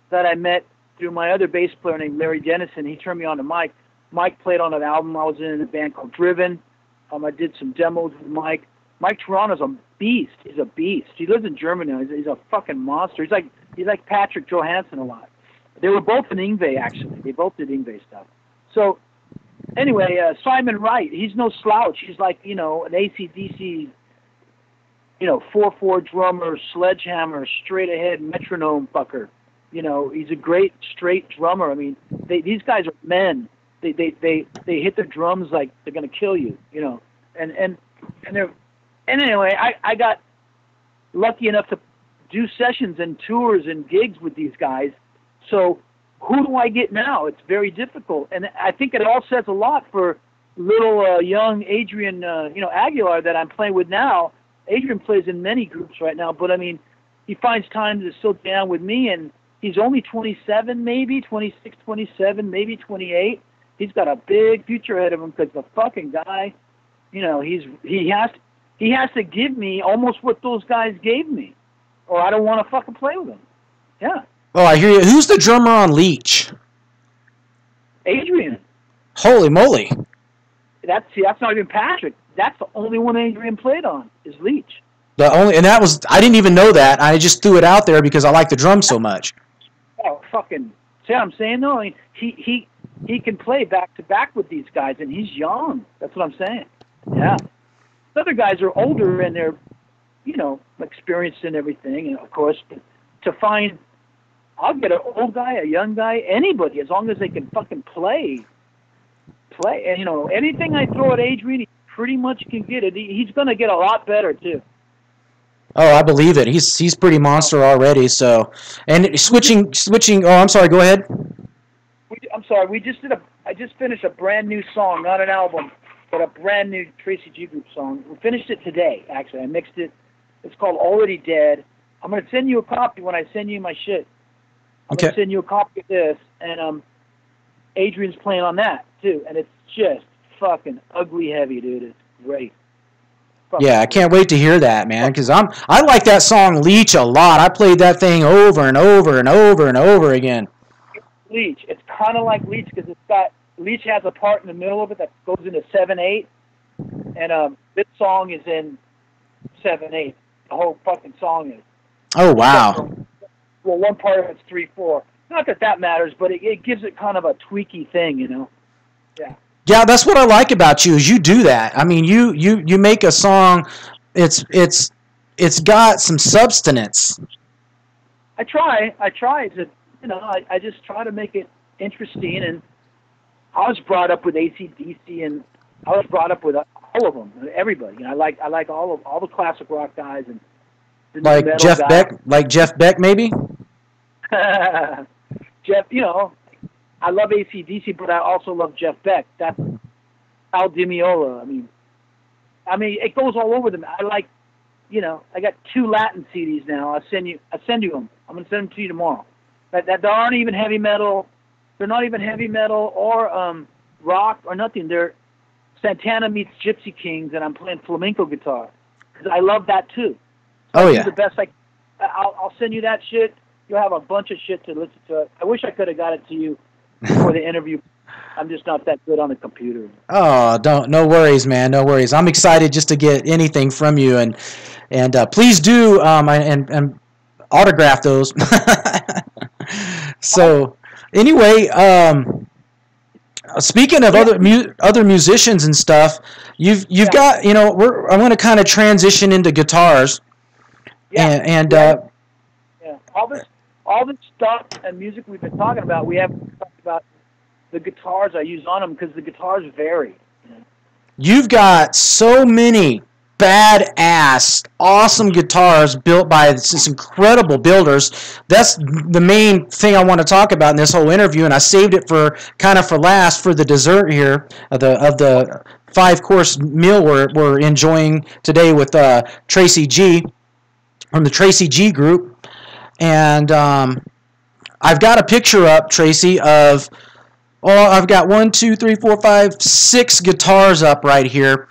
[SPEAKER 2] that I met through my other bass player named Larry Dennison. He turned me on to Mike. Mike played on an album I was in a band called Driven. I did some demos with Mike. Mike Tirana's a beast. He's a beast. He lives in Germany now. He's a fucking monster. He's like Patrick Johansen a lot. They were both in Yngwie, actually. They both did Yngwie stuff. So, anyway, Simon Wright, he's no slouch. He's like, you know, an AC/DC, you know, 4/4 drummer, sledgehammer, straight ahead metronome fucker. You know, he's a great straight drummer. I mean, these guys are men. They hit the drums like they're gonna kill you. You know, and anyway, I got lucky enough to do sessions and tours and gigs with these guys. So who do I get now? It's very difficult, and I think it all says a lot for little young Adrian, you know, Aguilar that I'm playing with now. Adrian plays in many groups right now, but I mean, he finds time to sit down with me, and he's only 27, maybe 26, 27, maybe 28. He's got a big future ahead of him because the fucking guy, you know, he has to give me almost what those guys gave me, or I don't want to fucking play with him. Yeah.
[SPEAKER 1] Oh, I hear you. Who's the drummer on Leech?
[SPEAKER 2] Adrian.
[SPEAKER 1] Holy moly.
[SPEAKER 2] That's not even Patrick. That's the only one Adrian played on is Leech.
[SPEAKER 1] And that was, I didn't even know that. I just threw it out there because I like the drum so much.
[SPEAKER 2] Oh, fucking, see what I'm saying though? I mean, he can play back to back with these guys, and he's young. That's what I'm saying. Yeah. The other guys are older and they're, you know, experienced in everything, and of course, to find, I'll get an old guy, a young guy, anybody, as long as they can fucking play. And, you know, anything I throw at Adrian, he pretty much can get it. He's going to get a lot better, too.
[SPEAKER 1] Oh, I believe it. He's pretty monster already, so. And switching, oh, I'm sorry, go ahead.
[SPEAKER 2] I'm sorry, I just finished a brand new song, not an album, but a brand new Tracy G Group song. We finished it today, actually. I mixed it. It's called Already Dead. I'm going to send you a copy when I send you my shit. I'm going to send you a copy of this, and Adrian's playing on that, too. And it's just fucking ugly heavy, dude. It's great.
[SPEAKER 1] Yeah, I can't wait to hear that, man, because I like that song Leech a lot. I played that thing over and over and over and over again.
[SPEAKER 2] Leech. It's kind of like Leech because Leech has a part in the middle of it that goes into 7/8, and this song is in 7/8. The whole fucking song is.
[SPEAKER 1] Oh wow.
[SPEAKER 2] Well, one part of it's 3/4. Not that matters, but it gives it kind of a tweaky thing, you know. Yeah. Yeah,
[SPEAKER 1] that's what I like about you is you do that. I mean, you make a song. It's got some substance.
[SPEAKER 2] I try to, you know, I just try to make it interesting. And I was brought up with AC/DC, and I was brought up with all of them, everybody. You know, I like all the classic rock guys and
[SPEAKER 1] like Jeff Beck, maybe.
[SPEAKER 2] Jeff, you know, I love AC/DC, but I also love Jeff Beck. That's Al Di Meola. I mean, it goes all over them. I like, you know, I got 2 Latin CDs now. I'll send you them. I'm gonna send them to you tomorrow. That aren't even heavy metal. They're not even heavy metal or rock or nothing. They're Santana meets Gypsy Kings, and I'm playing flamenco guitar because I love that too. So
[SPEAKER 1] oh yeah.
[SPEAKER 2] The best I'll send you that shit. You'll have a bunch of shit to listen to. I wish I could have got it to you before the interview. I'm just not that good on the computer.
[SPEAKER 1] Oh, no worries, man. No worries. I'm excited just to get anything from you, and please do and autograph those. So anyway, speaking of other musicians and stuff, you've got, you know, I'm going to kind of transition into guitars, and
[SPEAKER 2] all this stuff and music we've been talking about, we haven't talked about the guitars I use on them because the guitars vary.
[SPEAKER 1] You've got so many badass, awesome guitars built by this incredible builders. That's the main thing I want to talk about in this whole interview, and I saved it for last for the dessert here of the 5-course meal we're enjoying today with Tracy G from the Tracy G Group. And I've got a picture up, Tracy, of, I've got 1, 2, 3, 4, 5, 6 guitars up right here.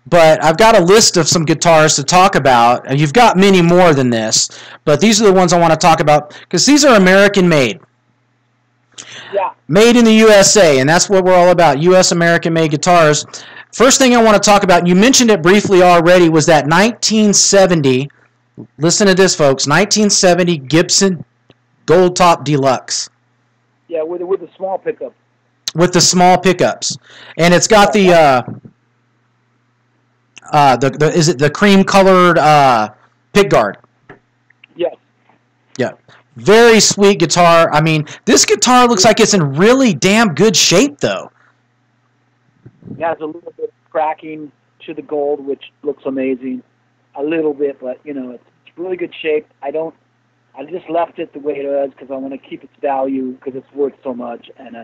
[SPEAKER 1] but I've got a list of some guitars to talk about. And you've got many more than this, but these are the ones I want to talk about because these are American made.
[SPEAKER 2] Yeah.
[SPEAKER 1] Made in the USA, and that's what we're all about, U.S. American-made guitars. First thing I want to talk about, you mentioned it briefly already, was that 1970, listen to this, folks, 1970 Gibson Gold Top Deluxe.
[SPEAKER 2] Yeah, with the small pickup.
[SPEAKER 1] With the small pickups. And it's got the is it the cream-colored pick guard?
[SPEAKER 2] Yes.
[SPEAKER 1] Yeah. Very sweet guitar. I mean, this guitar looks like it's in really damn good shape, though.
[SPEAKER 2] It has a little bit of cracking to the gold, which looks amazing. A little bit, but, you know, it's really good shape. I just left it the way it was because I want to keep its value because it's worth so much. And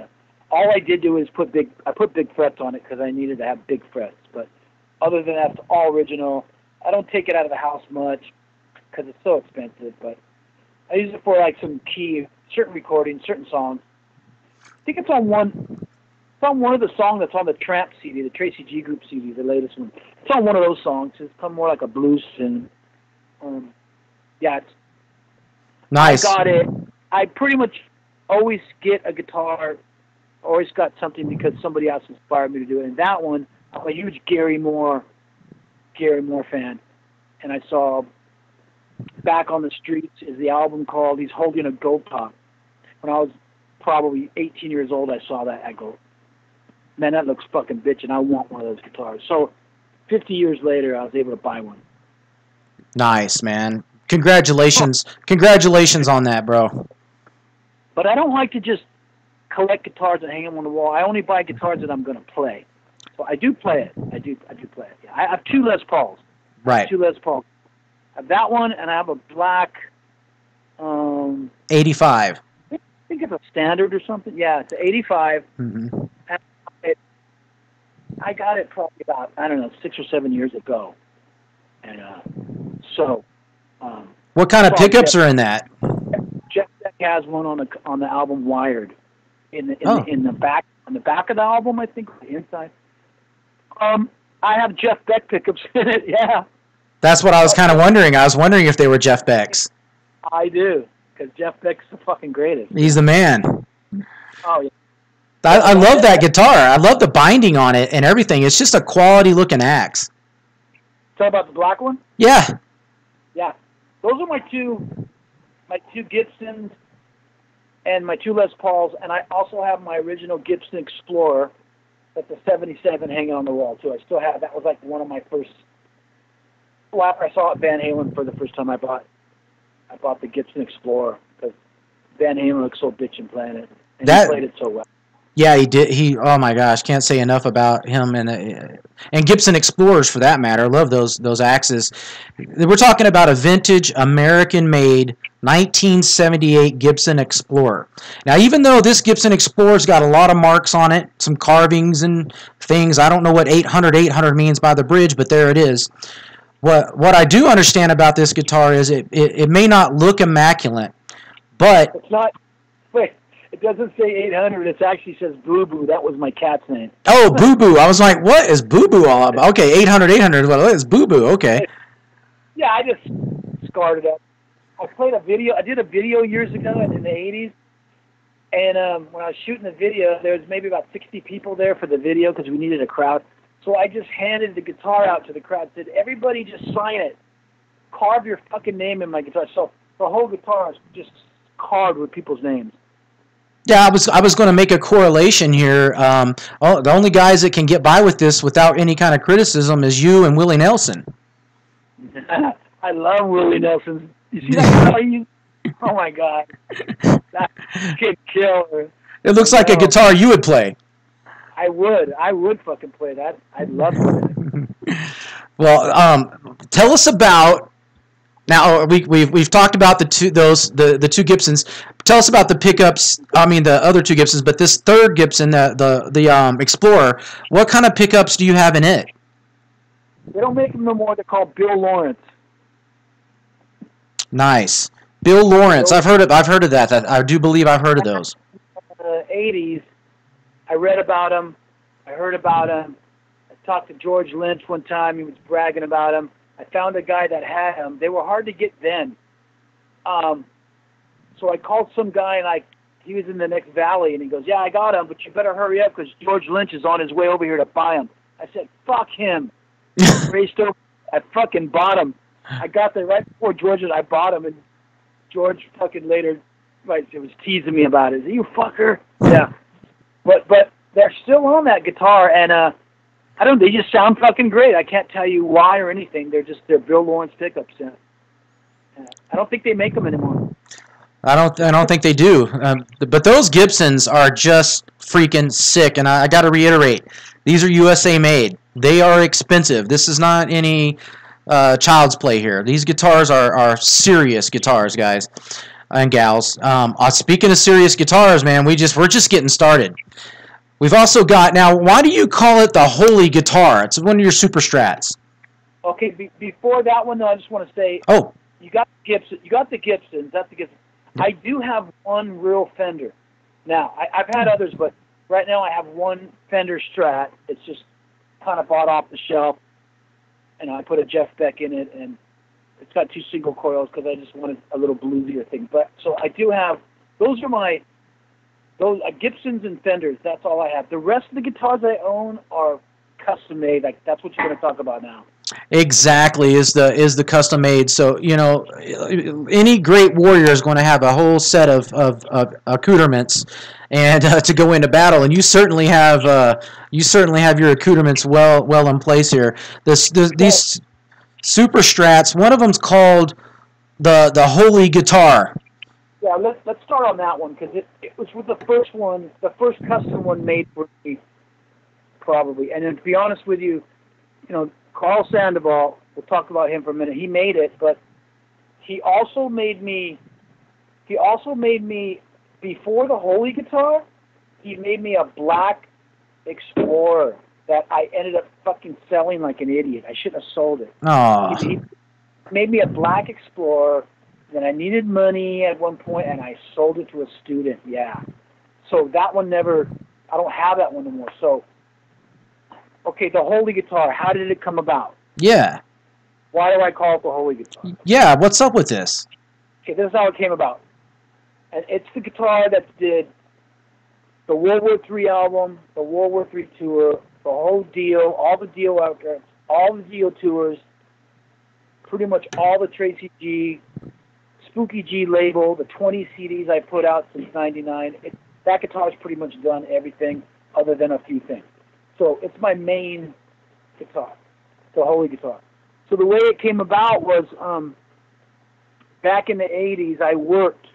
[SPEAKER 2] all I did do is put big frets on it because I needed to have big frets. But other than that, it's all original. I don't take it out of the house much because it's so expensive, but I use it for like some certain recordings, certain songs. I think it's on one of the songs that's on the Tramp CD, the Tracy G Group CD, the latest one. It's on one of those songs. It's kind of more like a blues and yeah, it's
[SPEAKER 1] nice.
[SPEAKER 2] I got it. I pretty much always get a guitar, always got something because somebody else inspired me to do it. And that one, I'm a huge Gary Moore fan, and I saw Back on the Streets is the album called. He's holding a gold top. When I was probably 18 years old, I saw that. I go, man, that looks fucking bitch, and I want one of those guitars. So 50 years later, I was able to buy one.
[SPEAKER 1] Nice, man. Congratulations. Congratulations on that, bro.
[SPEAKER 2] But I don't like to just collect guitars and hang them on the wall. I only buy guitars that I'm going to play. So I do play it. I do play it. Yeah. I have two Les Pauls.
[SPEAKER 1] Right.
[SPEAKER 2] Two Les Pauls. I have that one, and I have a black
[SPEAKER 1] 85.
[SPEAKER 2] I think it's a standard or something. Yeah, it's an 85.
[SPEAKER 1] Mm-hmm.
[SPEAKER 2] I got it probably about, 6 or 7 years ago. And
[SPEAKER 1] what kind of pickups are in that?
[SPEAKER 2] Jeff Beck has one on the album Wired. In the back of the album, I think, the inside. I have Jeff Beck pickups in it. Yeah.
[SPEAKER 1] That's what I was kind of wondering. I was wondering if they were Jeff Beck's.
[SPEAKER 2] I do, because Jeff Beck's the fucking greatest.
[SPEAKER 1] He's the man.
[SPEAKER 2] Oh, yeah.
[SPEAKER 1] I love that guitar. I love the binding on it and everything. It's just a quality-looking axe.
[SPEAKER 2] Talk about the black one?
[SPEAKER 1] Yeah.
[SPEAKER 2] Yeah. Those are my two Gibsons and my two Les Pauls, and I also have my original Gibson Explorer that's a 77 hanging on the wall, too. I still have. That was like one of my first. Well, after I saw Van Halen for the first time, I bought the Gibson Explorer because Van Halen looked so bitchin' playing it, and he played it so well.
[SPEAKER 1] Yeah, he did. Oh my gosh, can't say enough about him and Gibson Explorers for that matter. I love those axes. We're talking about a vintage American-made 1978 Gibson Explorer. Now, even though this Gibson Explorer's got a lot of marks on it, some carvings and things, I don't know what 800 means by the bridge, but there it is. What I do understand about this guitar is it may not look immaculate, but
[SPEAKER 2] it's not. Wait, it doesn't say 800. It actually says Boo Boo. That was my cat's name.
[SPEAKER 1] Oh, Boo Boo. I was like, what is Boo Boo all about? Okay, 800. Well, it's Boo Boo. Okay.
[SPEAKER 2] Yeah, I just scarred it up. I did a video years ago in the 80s, and when I was shooting the video, there was maybe about 60 people there for the video because we needed a crowd. So I just handed the guitar out to the crowd, said, everybody just sign it. Carve your fucking name in my guitar. So the whole guitar is just carved with people's names.
[SPEAKER 1] Yeah, I was going to make a correlation here. The only guys that can get by with this without any kind of criticism is you and Willie Nelson.
[SPEAKER 2] I love Willie Nelson. You see that guitar? Oh, my God. That kid killer.
[SPEAKER 1] It looks like a guitar you would play.
[SPEAKER 2] I would fucking play that. I'd love it.
[SPEAKER 1] Well, tell us about. Now we've talked about the two Gibsons. Tell us about the pickups. I mean the other two Gibsons, but this third Gibson, the Explorer. What kind of pickups do you have in it?
[SPEAKER 2] They don't make them no more. They're called Bill Lawrence.
[SPEAKER 1] Nice, Bill Lawrence. I've heard of that. I do believe I've heard of those.
[SPEAKER 2] 80s. I read about him. I heard about him. talked to George Lynch one time. He was bragging about them. I found a guy that had them. They were hard to get then. So I called some guy, and he was in the next valley, and he goes, yeah, I got them, but you better hurry up because George Lynch is on his way over here to buy them. I said, fuck him. Raced over. I fucking bought them. I got there right before George, and I bought them, and George fucking later was teasing me about it. You fucker. Yeah. But they're still on that guitar, and I don't. They just sound fucking great. I can't tell you why or anything. They're Bill Lawrence pickups. Yeah. I don't think they make them anymore.
[SPEAKER 1] I don't think they do. But those Gibsons are just freaking sick. And I got to reiterate, these are USA made. They are expensive. This is not any child's play here. These guitars are serious guitars, guys and gals. Speaking of serious guitars, man, we're just getting started. We've also got, now, why do you call it the Holy Guitar? It's one of your Super Strats.
[SPEAKER 2] Okay, before that one, though, I just want to say, you got the Gibsons. That's the Gibson. I do have one real Fender. Now, I've had others, but right now I have one Fender Strat. It's just kind of bought off the shelf, and I put a Jeff Beck in it, and it's got 2 single coils because I just wanted a little bluesier thing. But so I do have, those Gibsons and Fenders. That's all I have. The rest of the guitars I own are custom made. Like, that's what you're going to talk about now.
[SPEAKER 1] Exactly, is the custom made. So, any great warrior is going to have a whole set of accoutrements and to go into battle, and you certainly have your accoutrements well in place here. These Super Strats, one of them's called the Holy Guitar.
[SPEAKER 2] Yeah, let's start on that one because it was with the first custom one made for me, probably. And then to be honest with you, Carl Sandoval, we'll talk about him for a minute. He made it, but he also made me, before the Holy Guitar, he made me a black Explorer that I ended up fucking selling like an idiot. I shouldn't have sold it. He made me a black Explorer, then I needed money at one point, and I sold it to a student, yeah. So that one I don't have that one anymore, so. Okay, the Holy Guitar, how did it come about?
[SPEAKER 1] Yeah.
[SPEAKER 2] Why do I call it the Holy Guitar?
[SPEAKER 1] Yeah, what's up with this?
[SPEAKER 2] Okay, this is how it came about. And it's the guitar that did the World War III album, the World War III tour, the whole deal, all the deal records, all the deal tours, pretty much all the Tracy G, Spooky G label, the 20 CDs I put out since '99. That guitar's pretty much done everything other than a few things. So it's my main guitar, the Holy Guitar. So the way it came about was back in the 80s, I worked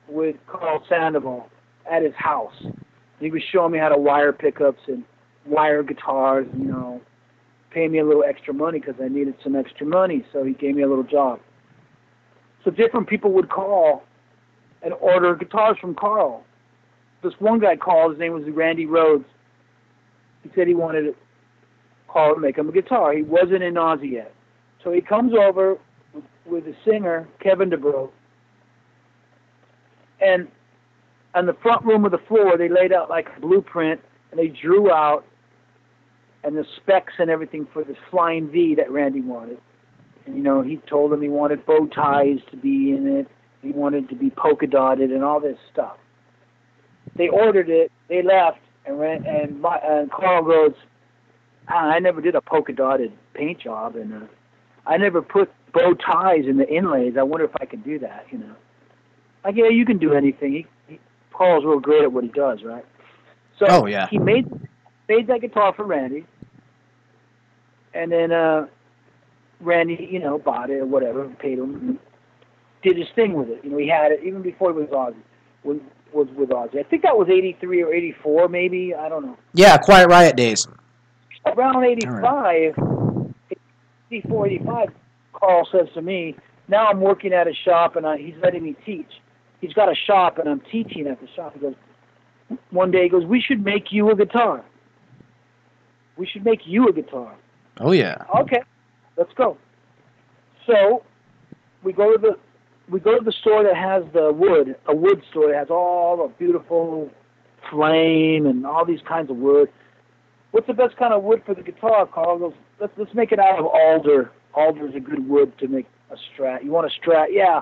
[SPEAKER 2] with Carl Sandoval at his house. He was showing me how to wire pickups and wire guitars, paying me a little extra money because I needed some extra money, so he gave me a little job. So different people would call and order guitars from Carl. This one guy called, his name was Randy Rhodes. He said he wanted Carl to make him a guitar. He wasn't in Aussie yet. So he comes over with the singer, Kevin DeBro, and on the front room of the floor, they laid out like a blueprint, and they drew out and the specs and everything for this Flying V that Randy wanted. And, he told him he wanted bow ties to be in it. He wanted to be polka dotted and all this stuff. They ordered it. They left. And Carl goes, I never did a polka dotted paint job, and I never put bow ties in the inlays. I wonder if I can do that, Like, yeah, you can do anything. Carl's real great at what he does, right? So he made that guitar for Randy, and then Randy, bought it or whatever, paid him, did his thing with it. He had it even before he was Aussie. Was with Ozzy. I think that was 83 or 84, maybe. I don't know.
[SPEAKER 1] Yeah, Quiet Riot days.
[SPEAKER 2] Around 85, 84, 85, Carl says to me, now I'm working at a shop, and he's letting me teach. He's got a shop, and I'm teaching at the shop. He goes, one day, he goes, we should make you a guitar. We should make you a guitar.
[SPEAKER 1] Oh, yeah.
[SPEAKER 2] Okay, let's go. So we go to the store that has a wood store that has all the beautiful flame and all these kinds of wood. what's the best kind of wood for the guitar, Carl? Goes, let's make it out of alder. Alder is a good wood to make a Strat. You want a Strat? Yeah,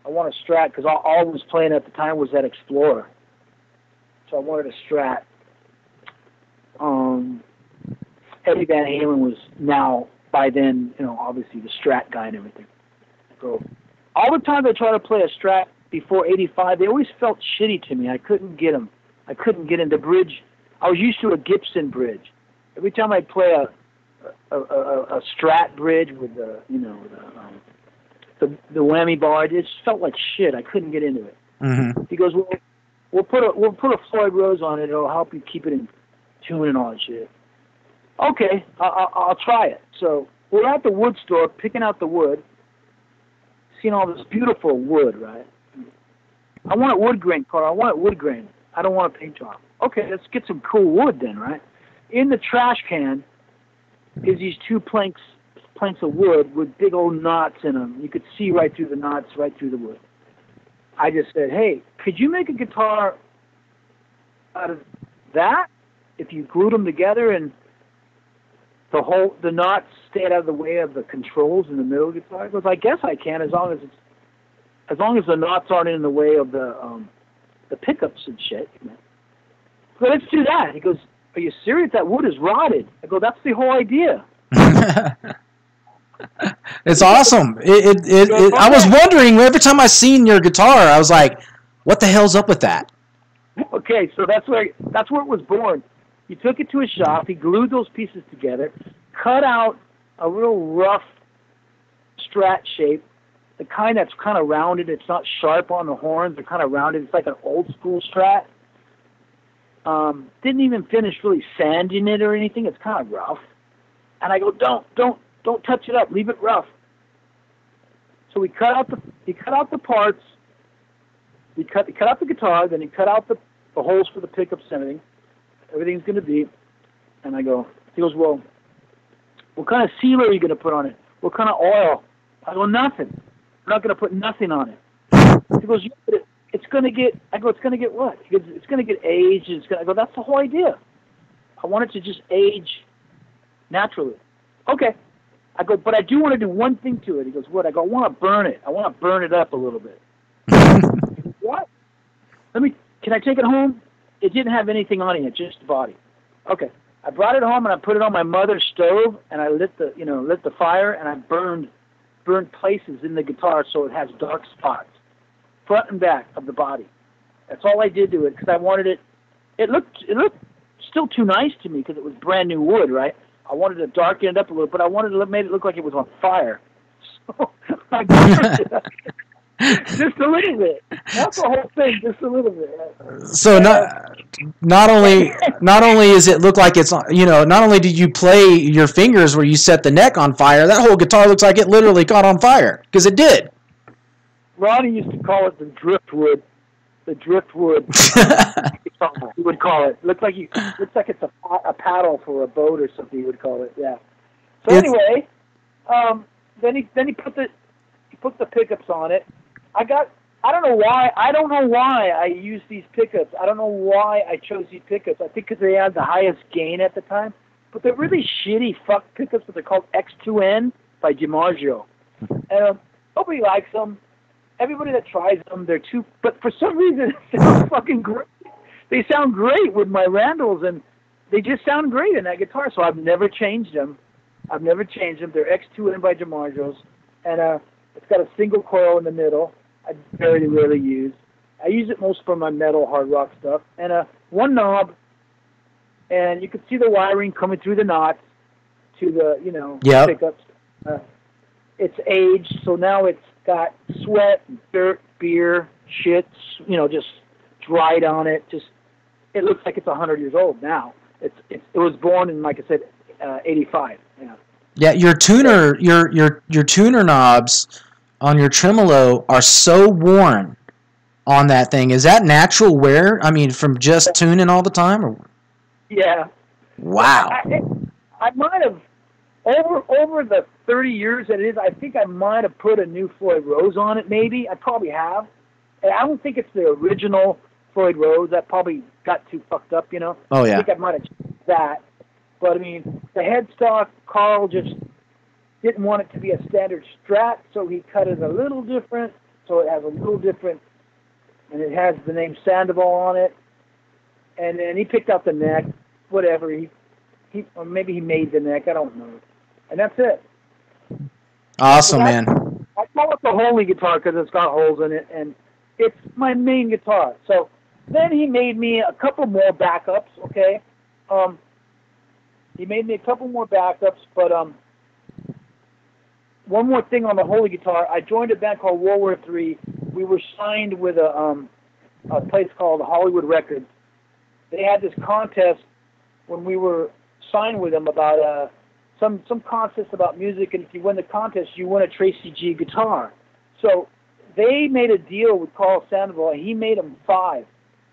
[SPEAKER 2] I want a Strat because all I was playing at the time was that Explorer. So I wanted a Strat. Eddie Van Halen was now, by then, obviously the Strat guy and everything. So all the times I tried to play a Strat before '85, they always felt shitty to me. I couldn't get them. I couldn't get in the bridge. I was used to a Gibson bridge. Every time I'd play a Strat bridge with the whammy bar, it just felt like shit. I couldn't get into it.
[SPEAKER 1] Mm-hmm.
[SPEAKER 2] He goes, well, we'll put a Floyd Rose on it. It'll help you keep it in tune and all that shit. Okay, I'll try it. So we're at the wood store picking out the wood, seeing all this beautiful wood, right? I want it wood grain, Carl. I want it wood grain. I don't want a paint job. Okay, let's get some cool wood then, right? In the trash can is these two planks of wood with big old knots in them. You could see right through the knots, right through the wood. I just said, hey, could you make a guitar out of that if you glued them together and the knots stayed out of the way of the controls in the middle of the guitar? He goes, I guess I can as long as the knots aren't in the way of the pickups and shit. But let's do that. He goes, are you serious? That wood is rotted. I go, that's the whole idea.
[SPEAKER 1] It's awesome. I was wondering every time I seen your guitar, I was like, what the hell's up with that?
[SPEAKER 2] Okay, so that's where it was born. He took it to a shop. He glued those pieces together, cut out a real rough Strat shape, the kind that's kind of rounded. It's not sharp on the horns. They're kind of rounded. It's like an old school Strat. Didn't even finish really sanding it or anything. It's kind of rough. And I go, don't touch it up. Leave it rough. So he cut out the parts. He cut out the guitar. Then he cut out the holes for the pickups and everything. Everything's going to be. And he goes, well, what kind of sealer are you going to put on it? What kind of oil? I go, nothing. I'm not going to put nothing on it. He goes, it's going to get. I go, it's going to get what? He goes, it's going to get aged. I go, that's the whole idea. I want it to just age naturally. Okay. I go, but I do want to do one thing to it. He goes, what? I go, I want to burn it. I want to burn it up a little bit. What? Can I take it home? It didn't have anything on it yet, just the body. Okay. I brought it home and I put it on my mother's stove and I lit the fire and I burned places in the guitar so it has dark spots, front and back of the body. That's all I did to it because I wanted it. It looked still too nice to me because it was brand new wood, right? I wanted to darken it up a little, but I wanted to make it look like it was on fire. So I burned it up. Just a little bit. That's the whole thing. Just a little bit.
[SPEAKER 1] So not only does it look like it's not only did you play your fingers where you set the neck on fire, that whole guitar looks like it literally caught on fire because it did.
[SPEAKER 2] Ronnie used to call it the driftwood. The driftwood. He would call it. Looks like it's a paddle for a boat or something. He would call it. Yeah. So anyway, then he put the pickups on it. I don't know why I used these pickups. I don't know why I chose these pickups. I think because they had the highest gain at the time. But they're really shitty fuck pickups, but they're called X2N by DiMaggio. And nobody likes them. Everybody that tries them, they're too... But for some reason, it sounds fucking great. They sound great with my Randalls, and they just sound great in that guitar. So I've never changed them. They're X2N by DiMaggio's. And it's got a single coil in the middle. I very rarely use. I use it most for my metal hard rock stuff. And one knob, and you can see the wiring coming through the knots to the
[SPEAKER 1] yep.
[SPEAKER 2] pickups. It's aged, so now it's got sweat, dirt, beer, shit, just dried on it. It looks like it's 100 years old now. It was born in, like I said, 85. Yeah.
[SPEAKER 1] Yeah, your tuner knobs on your tremolo are so worn on that thing. Is that natural wear? I mean, from just tuning all the time? Or?
[SPEAKER 2] Yeah.
[SPEAKER 1] Wow.
[SPEAKER 2] I might have, over the 30 years that it is, I think I might have put a new Floyd Rose on it, maybe. I probably have. And I don't think it's the original Floyd Rose. That probably got too fucked up,
[SPEAKER 1] Oh, yeah.
[SPEAKER 2] I think I might have changed that. But I mean, the headstock, Carl just didn't want it to be a standard Strat, so he cut it a little different, so it has a little different, and it has the name Sandoval on it. And then he picked out the neck, whatever. Or maybe he made the neck, I don't know. And that's it.
[SPEAKER 1] Awesome,
[SPEAKER 2] so
[SPEAKER 1] man.
[SPEAKER 2] I call it the holy guitar because it's got holes in it, and it's my main guitar. So then he made me a couple more backups, okay? He made me a couple more backups, but one more thing on the holy guitar. I joined a band called World War III. We were signed with a place called Hollywood Records. They had this contest when we were signed with them about some contest about music, and if you win the contest, you win a Tracy G guitar. So they made a deal with Carl Sandoval, and he made them 5.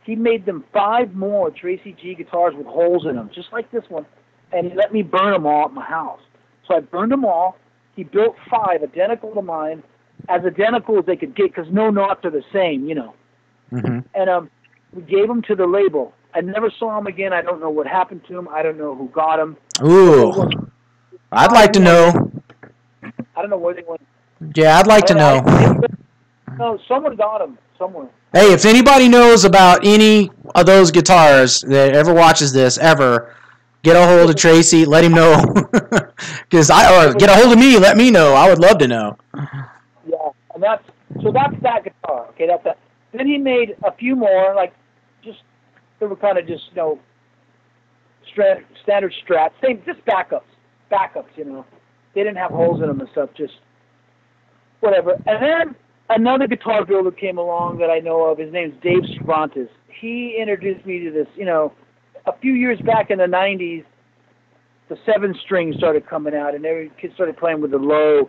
[SPEAKER 2] He made them 5 more Tracy G guitars with holes in them, just like this one, and he let me burn them all at my house. So I burned them all. He built 5 identical to mine, as identical as they could get, because no knots are the same, you know.
[SPEAKER 1] Mm-hmm.
[SPEAKER 2] And we gave them to the label. I never saw him again. I don't know what happened to him. I don't know who got him.
[SPEAKER 1] Ooh, I'd like to know.
[SPEAKER 2] I don't know where they went.
[SPEAKER 1] Yeah, I'd like to know.
[SPEAKER 2] No, someone got him somewhere.
[SPEAKER 1] Hey, if anybody knows about any of those guitars that ever watches this, ever, get a hold of Tracy, let him know. Or get a hold of me, let me know. I would love to know.
[SPEAKER 2] Yeah, and that's that guitar. Okay, that's that. Then he made a few more, like, they were kind of just, you know, standard Strats. Same, just backups, you know. They didn't have holes in them and stuff, just whatever. And then another guitar builder came along that I know of. His name's Dave Cervantes. He introduced me to this, you know, a few years back in the 90s, the 7-string started coming out, and every kid started playing with the low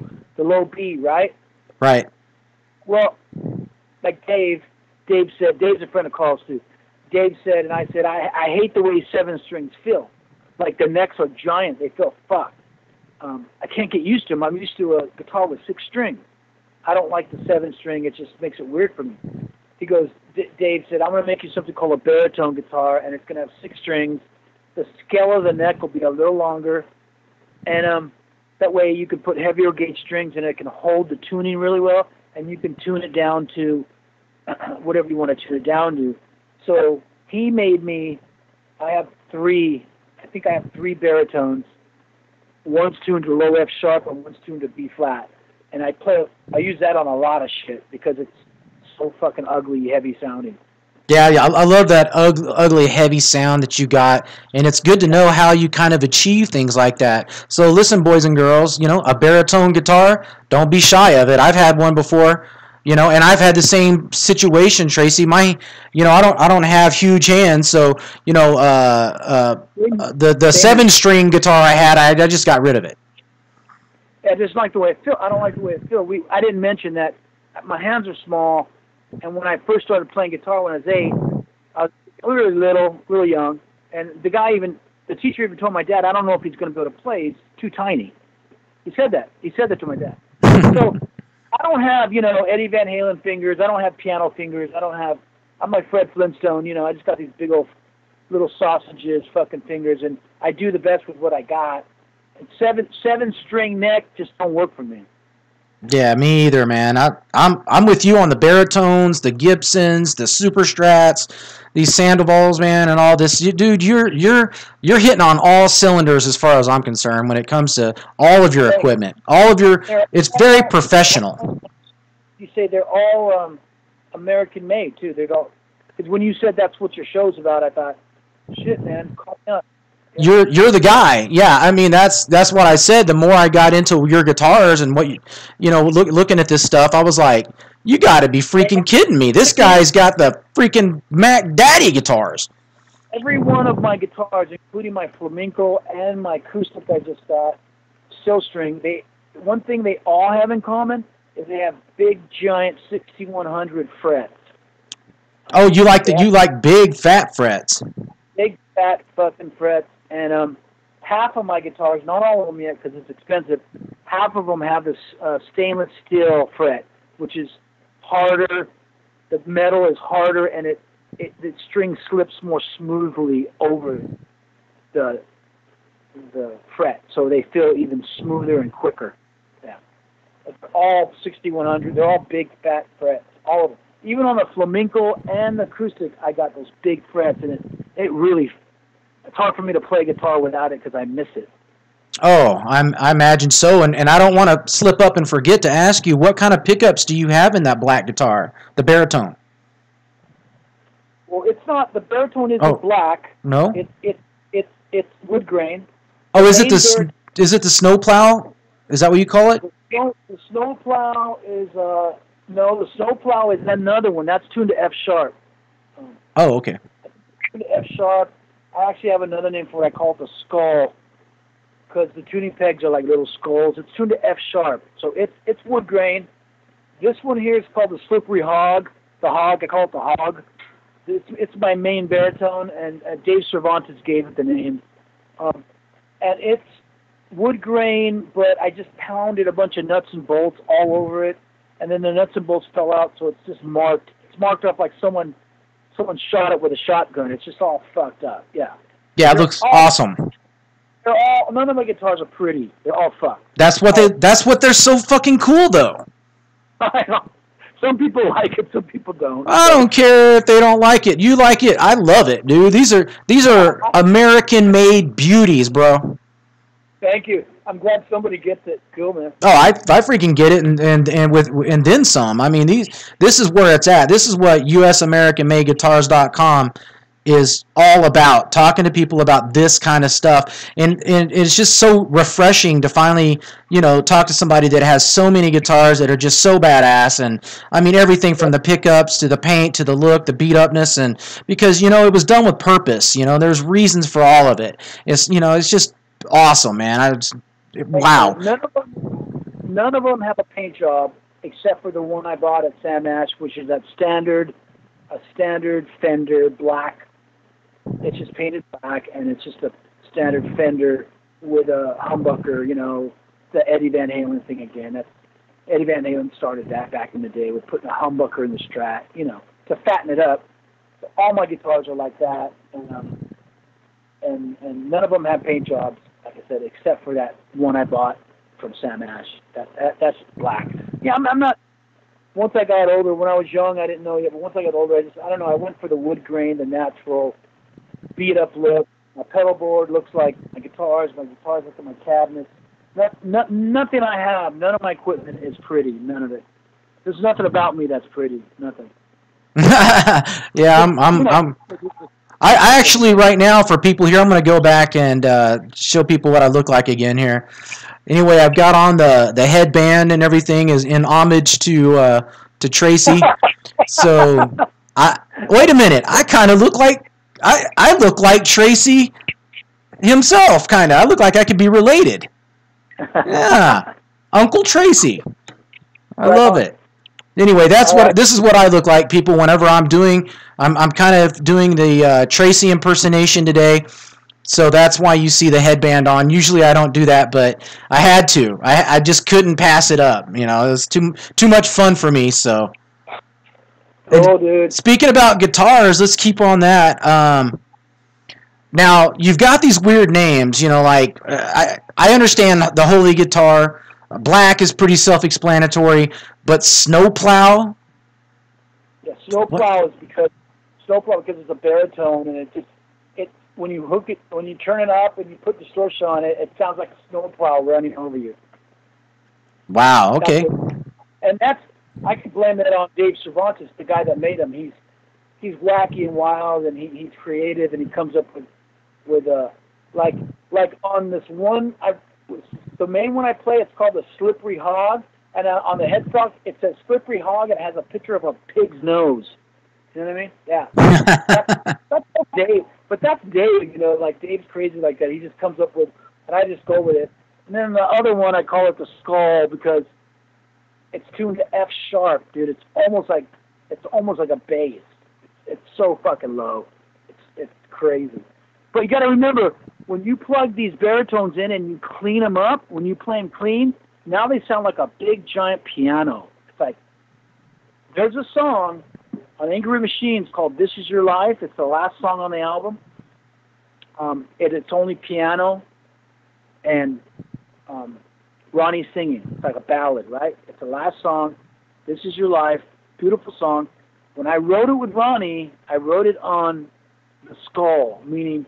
[SPEAKER 2] B, right?
[SPEAKER 1] Right.
[SPEAKER 2] Well, like Dave said, Dave's a friend of Carl's too. Dave said, and I said, I hate the way 7 strings feel. Like the necks are giant. They feel fucked. I can't get used to them. I'm used to a guitar with 6 strings. I don't like the 7 string. It just makes it weird for me. He goes, Dave said, I'm going to make you something called a baritone guitar, and it's going to have 6 strings. The scale of the neck will be a little longer, and that way you can put heavier gauge strings, and it can hold the tuning really well, and you can tune it down to whatever you want to tune it down to. So he made me, I think I have 3 baritones. One's tuned to low F sharp and one's tuned to B flat. And I use that on a lot of shit because it's so fucking ugly, heavy sounding.
[SPEAKER 1] Yeah, I love that ugly, heavy sound that you got, and it's good to know how you kind of achieve things like that. So listen, boys and girls, you know, a baritone guitar, don't be shy of it. I've had one before. You know, and I've had the same situation, Tracy. I don't have huge hands, so you know, the 7-string guitar I had, I just got rid of it.
[SPEAKER 2] I just like the way it feels. I don't like the way it feels. I didn't mention that my hands are small, and when I first started playing guitar when I was 8, I was really little, really young, and the teacher even told my dad, I don't know if he's going to be able to play. He's too tiny. He said that. He said that to my dad. So I don't have, you know, Eddie Van Halen fingers. I don't have piano fingers. I'm like Fred Flintstone, you know. I just got these big old little sausages fucking fingers, and I do the best with what I got. And 7-string neck just don't work for me.
[SPEAKER 1] Yeah, me either, man. I'm with you on the baritones, the Gibsons, the Super Strats, these Sandovals, man, and all this. Dude, you're hitting on all cylinders as far as I'm concerned when it comes to all of your equipment. It's very professional.
[SPEAKER 2] You say they're all American made too. Because when you said that's what your show's about, I thought, shit, man, call me up.
[SPEAKER 1] You're the guy. Yeah, I mean that's what I said. The more I got into your guitars and what you know, looking at this stuff, I was like, you got to be freaking kidding me. This guy's got the freaking Mac Daddy guitars.
[SPEAKER 2] Every one of my guitars, including my flamenco and my acoustic I just got, steel string, one thing they all have in common is they have big giant 6100 frets.
[SPEAKER 1] Oh, you like big fat frets.
[SPEAKER 2] Big fat fucking frets. And half of my guitars, not all of them yet because it's expensive, half of them have this stainless steel fret, which is harder. The metal is harder, and the string slips more smoothly over the the fret, so they feel even smoother and quicker. Yeah, it's all 6100. They're all big fat frets, all of them. Even on the flamenco and the acoustic, I got those big frets, and it really, it's hard for me to play guitar without it because I miss it.
[SPEAKER 1] Oh, I imagine so, and I don't want to slip up and forget to ask you, what kind of pickups do you have in that black guitar, the baritone?
[SPEAKER 2] Well, it's not, the baritone isn't black.
[SPEAKER 1] No?
[SPEAKER 2] It's wood grain.
[SPEAKER 1] Oh, is it the snowplow? Is that what you call it?
[SPEAKER 2] The snowplow is, no, the snowplow is another one. That's tuned to F sharp.
[SPEAKER 1] Oh, okay.
[SPEAKER 2] Tuned to F sharp. I actually have another name for it. I call it the skull, because the tuning pegs are like little skulls. It's tuned to F sharp, so it's wood grain. This one here is called the slippery hog. The hog, I call it the hog. It's my main baritone, and Dave Cervantes gave it the name. And it's wood grain, but I just pounded a bunch of nuts and bolts all over it, and then the nuts and bolts fell out, so it's just marked. It's marked up like someone shot it with a shotgun. It's just all fucked up. Yeah.
[SPEAKER 1] Yeah, it looks awesome.
[SPEAKER 2] None of my guitars are pretty. They're all fucked.
[SPEAKER 1] That's what they're so fucking cool, though.
[SPEAKER 2] I know. Some people like it, some people don't.
[SPEAKER 1] I don't care if they don't like it. You like it. I love it, dude. These are American-made beauties, bro.
[SPEAKER 2] Thank you. I'm glad somebody gets it. Cool, man.
[SPEAKER 1] Oh, I freaking get it, and then some. I mean, this is where it's at. This is what USAmericanMadeGuitars.com is all about, talking to people about this kind of stuff, and it's just so refreshing to finally, talk to somebody that has so many guitars that are just so badass, and I mean everything from the pickups to the paint to the look, the beat upness, and because it was done with purpose. There's reasons for all of it. It's just awesome, man. Wow.
[SPEAKER 2] None of them have a paint job except for the one I bought at Sam Ash, which is a standard Fender black. It's just painted black, and it's just a standard Fender with a humbucker, the Eddie Van Halen thing again. Eddie Van Halen started that back in the day with putting a humbucker in the Strat, to fatten it up. So all my guitars are like that, and none of them have paint jobs, like I said, except for that one I bought from Sam Ash. That's black. Yeah, I'm not. Once I got older, when I was young, I didn't know yet, but once I got older, I don't know, I went for the wood grain, the natural beat-up look. My pedal board looks like my guitars look like my cabinets. Nothing I have, none of my equipment is pretty, none of it. There's nothing about me that's pretty, nothing.
[SPEAKER 1] Yeah, I actually, right now, for people here, I'm going to go back and show people what I look like again here. Anyway, I've got on the headband and everything is in homage to Tracy. So, wait a minute. I kind of look like I look like Tracy himself, kind of. I look like I could be related. Yeah, Uncle Tracy. I love it. Anyway, this is what I look like, people. Whenever I'm kind of doing the Tracy impersonation today. So that's why you see the headband on. Usually I don't do that, but I had to. I just couldn't pass it up. It was too much fun for me. So.
[SPEAKER 2] Oh, dude.
[SPEAKER 1] Speaking about guitars, let's keep on that. Now you've got these weird names. Like I understand the Holy Guitar. Black is pretty self-explanatory, but Snowplow.
[SPEAKER 2] Yeah, Snowplow is because it's a baritone, and when you turn it up and you put distortion on it, it sounds like a snowplow running over you.
[SPEAKER 1] Wow. Okay.
[SPEAKER 2] I can blame that on Dave Cervantes, the guy that made him. He's wacky and wild, and he's creative, and he comes up with like on this one. The main one I play, it's called the Slippery Hog, and on the headstock it says Slippery Hog, and it has a picture of a pig's nose. You know what I mean? Yeah. That's Dave. But that's Dave, like Dave's crazy like that. He just comes up with, and I just go with it. And then the other one, I call it the Skull because it's tuned to F sharp, dude. It's almost like a bass. It's so fucking low. It's crazy. But you got to remember, when you plug these baritones in and you clean them up, when you play them clean, now they sound like a big giant piano. It's like there's a song on Angry Machines called "This Is Your Life." It's the last song on the album. It's only piano, and Ronnie's singing. It's like a ballad, right? It's the last song. This Is Your Life. Beautiful song. When I wrote it with Ronnie, I wrote it on the skull, meaning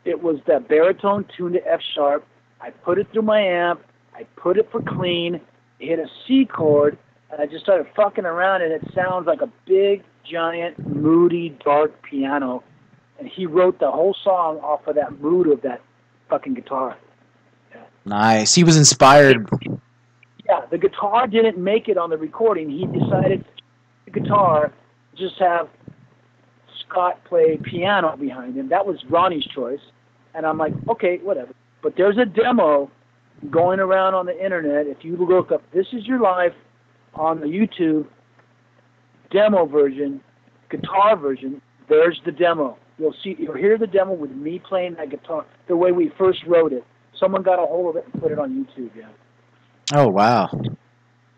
[SPEAKER 2] it was that baritone tuned to F sharp. I put it through my amp. I put it for clean. It hit a C chord, and I just started fucking around, and it sounds like a big, giant, moody, dark piano. And he wrote the whole song off of that mood of that fucking guitar. Yeah.
[SPEAKER 1] Nice. He was inspired.
[SPEAKER 2] Yeah, the guitar didn't make it on the recording. He decided the guitar just have Scott play piano behind him. That was Ronnie's choice. And I'm like, okay, whatever. But there's a demo going around on the internet. If you look up This Is Your Life on the YouTube demo version, guitar version, there's the demo. You'll hear the demo with me playing that guitar the way we first wrote it. Someone got a hold of it and put it on YouTube, yeah.
[SPEAKER 1] Oh, wow.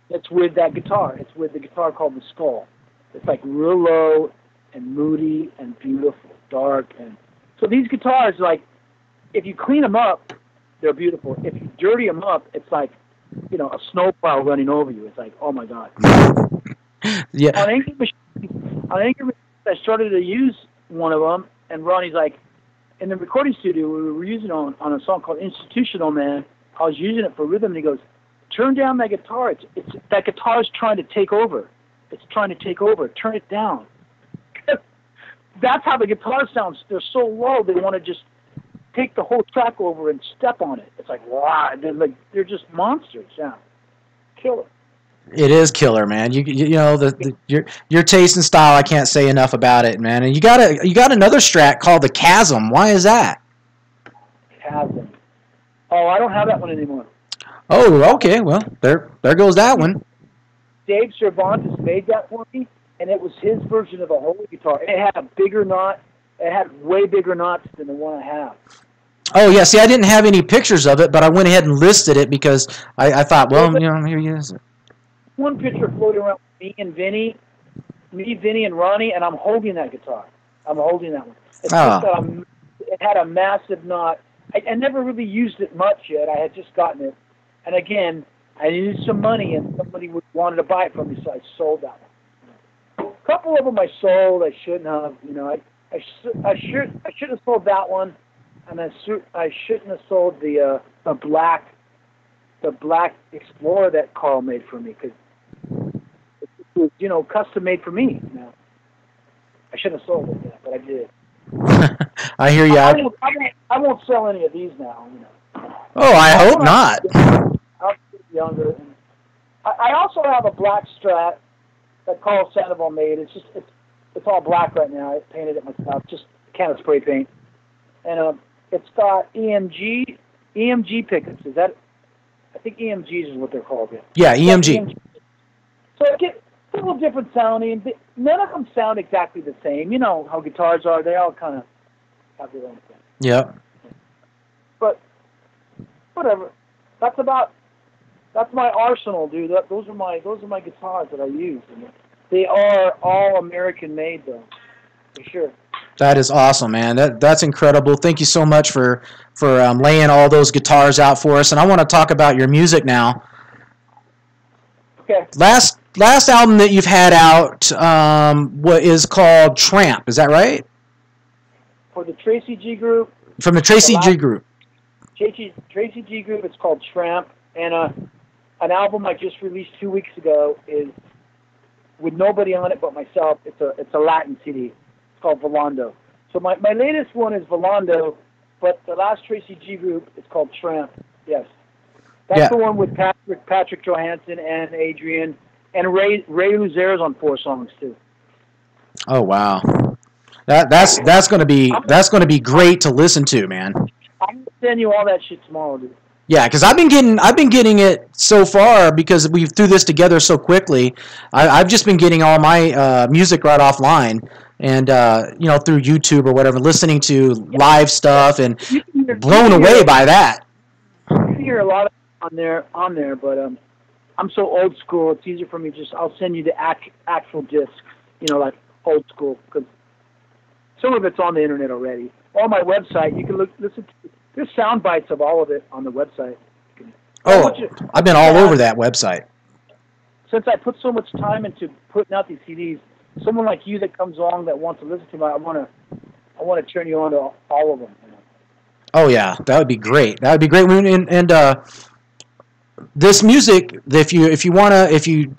[SPEAKER 2] It's with that guitar. It's with the guitar called the Skull. It's like real low and moody and beautiful, dark. And so these guitars, like, if you clean them up, they're beautiful. If you dirty them up, it's like, you know, a snowplow running over you. It's like, oh my God.
[SPEAKER 1] Yeah.
[SPEAKER 2] On Angry Machine, I started to use one of them, and Ronnie's like, in the recording studio, we were using it on a song called Institutional Man. I was using it for rhythm, and he goes, turn down that guitar. It's that guitar is trying to take over. It's trying to take over. Turn it down. That's how the guitar sounds. They're so low, they want to just take the whole track over and step on it. It's like, wow, they're just monsters. Yeah, killer.
[SPEAKER 1] It is killer, man. You know your taste and style. I can't say enough about it, man. And you got another Strat called the Chasm. Why is that?
[SPEAKER 2] Chasm. Oh, I don't have that one anymore.
[SPEAKER 1] Oh, okay. Well, there goes that one.
[SPEAKER 2] Dave Cervantes made that for me, and it was his version of the whole guitar. It had a bigger knot. It had way bigger knots than the one I have.
[SPEAKER 1] Oh, yeah. See, I didn't have any pictures of it, but I went ahead and listed it because I thought, well, you know, here he is.
[SPEAKER 2] One picture floating around with Vinny, and Ronnie, and I'm holding that guitar. I'm holding that one. It's just that it had a massive knot. I never really used it much yet. I had just gotten it. And again, I needed some money, and somebody wanted to buy it from me, so I sold that one. A couple of them I sold. I shouldn't have. You know, I should have sold that one, and I shouldn't have sold the black Explorer that Carl made for me, because it was, you know, custom made for me. You know. I shouldn't have sold it, yeah, but I did.
[SPEAKER 1] I hear you.
[SPEAKER 2] I won't sell any of these now. You know.
[SPEAKER 1] Oh, I hope not.
[SPEAKER 2] I'll get younger. And I also have a black Strat that Carl Sandoval made. It's all black right now. I painted it myself, just a can of spray paint, and it's got EMG pickups. Is that? I think EMGs is what they're called.
[SPEAKER 1] Yeah, EMG.
[SPEAKER 2] So it gets a little different sounding. None of them sound exactly the same. You know how guitars are. They all kind of have their own thing.
[SPEAKER 1] Yeah.
[SPEAKER 2] But whatever. That's my arsenal, dude. Those are my guitars that I use. And they are all American made, though, for sure.
[SPEAKER 1] That is awesome, man. That's incredible. Thank you so much for laying all those guitars out for us. And I want to talk about your music now.
[SPEAKER 2] Okay.
[SPEAKER 1] Last album that you've had out, what is called Tramp? Is that right?
[SPEAKER 2] For the Tracy G Group.
[SPEAKER 1] From the Tracy G Group.
[SPEAKER 2] Tracy G Group. It's called Tramp, and an album I just released 2 weeks ago is with nobody on it but myself. It's a Latin CD. It's called Volando. So my latest one is Volando, but the last Tracy G Group is called Tramp. Yes. That's the one with Patrick Johansen and Adrian and Ray Luzero's on 4 songs too.
[SPEAKER 1] Oh wow. That's gonna be great to listen to, man.
[SPEAKER 2] I'm gonna send you all that shit tomorrow, dude.
[SPEAKER 1] Yeah, because I've been getting it so far because we threw this together so quickly. I've just been getting all my music right offline and you know, through YouTube or whatever, listening to live stuff and blown away by that.
[SPEAKER 2] You hear a lot of on there, but I'm so old school. It's easier for me. I'll send you the actual disc, you know, like old school, because some of it's on the internet already. On my website, you can listen to There's sound bites of all of it on the website.
[SPEAKER 1] Oh, I've been all over that website.
[SPEAKER 2] Since I put so much time into putting out these CDs, someone like you that comes along that wants to listen to me, I want to turn you on to all of them. You know?
[SPEAKER 1] Oh yeah, that would be great. That would be great. And this music, if you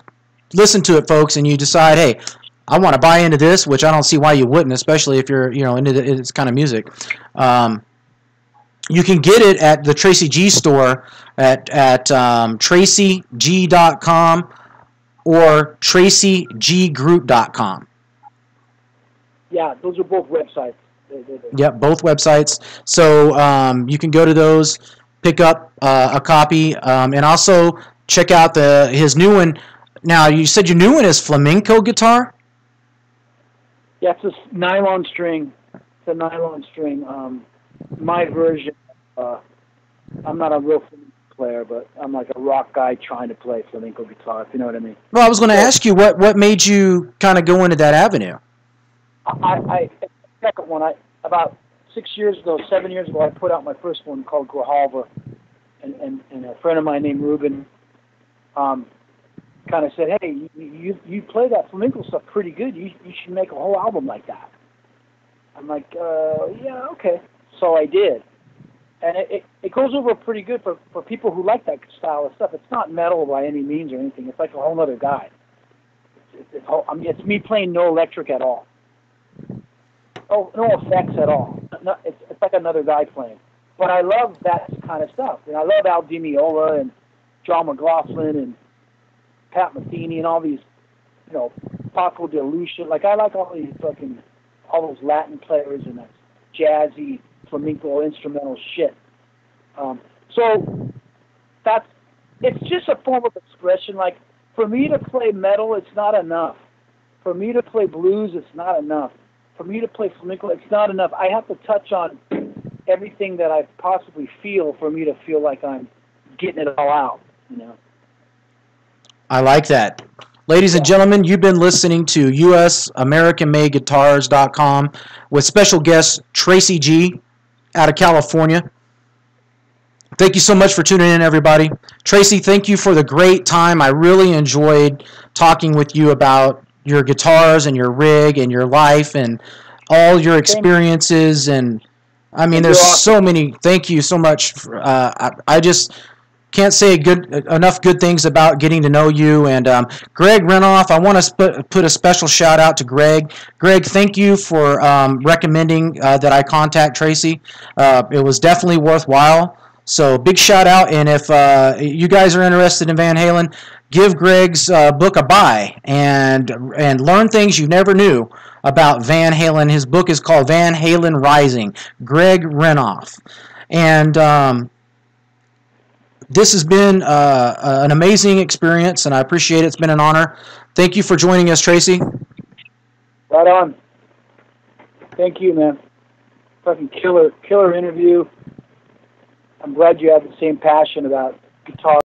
[SPEAKER 1] listen to it, folks, and you decide, hey, I want to buy into this, which I don't see why you wouldn't, especially if you're into this kind of music. You can get it at the Tracy G store at tracyg.com or tracygroup.com.
[SPEAKER 2] Yeah, those are both websites.
[SPEAKER 1] Yep, both websites. So you can go to those, pick up a copy, and also check out his new one. Now, you said your new one is flamenco guitar?
[SPEAKER 2] Yeah, it's a nylon string. It's a nylon string. My version, I'm not a real flamenco player, but I'm like a rock guy trying to play flamenco guitar, if you know what I mean.
[SPEAKER 1] Well, I was going to ask you, what made you kind of go into that avenue?
[SPEAKER 2] The second one, about 7 years ago, I put out my first one called Grijalva, and a friend of mine named Ruben kind of said, hey, you play that flamenco stuff pretty good. You should make a whole album like that. I'm like, yeah, okay. So I did. And it goes over pretty good for people who like that style of stuff. It's not metal by any means or anything. It's like a whole other guy. It's me playing no electric at all. Oh, no effects at all. It's like another guy playing. But I love that kind of stuff. And I love Al Di Meola and John McLaughlin and Pat Metheny and all these, Paco de Lucia. Like, I like all those Latin players and that jazzy flamenco instrumental shit. So it's just a form of expression. Like, for me to play metal, it's not enough. For me to play blues, it's not enough. For me to play flamenco, it's not enough. I have to touch on everything that I possibly feel for me to feel like I'm getting it all out,
[SPEAKER 1] I like that. Ladies and gentlemen, you've been listening to USAmericanMadeGuitars.com with special guest Tracy G out of California. Thank you so much for tuning in, everybody. Tracy, thank you for the great time. I really enjoyed talking with you about your guitars and your rig and your life and all your experiences. And I mean, there's so many. Thank you so much. I just can't say enough good things about getting to know you. And Greg Renoff, I want to put a special shout out to Greg. Greg, thank you for recommending that I contact Tracy. It was definitely worthwhile. So big shout out. And if you guys are interested in Van Halen, give Greg's book a buy and learn things you never knew about Van Halen. His book is called Van Halen Rising. Greg Renoff. And this has been an amazing experience, and I appreciate it. It's been an honor. Thank you for joining us, Tracy.
[SPEAKER 2] Right on. Thank you, man. Fucking killer interview. I'm glad you have the same passion about guitar.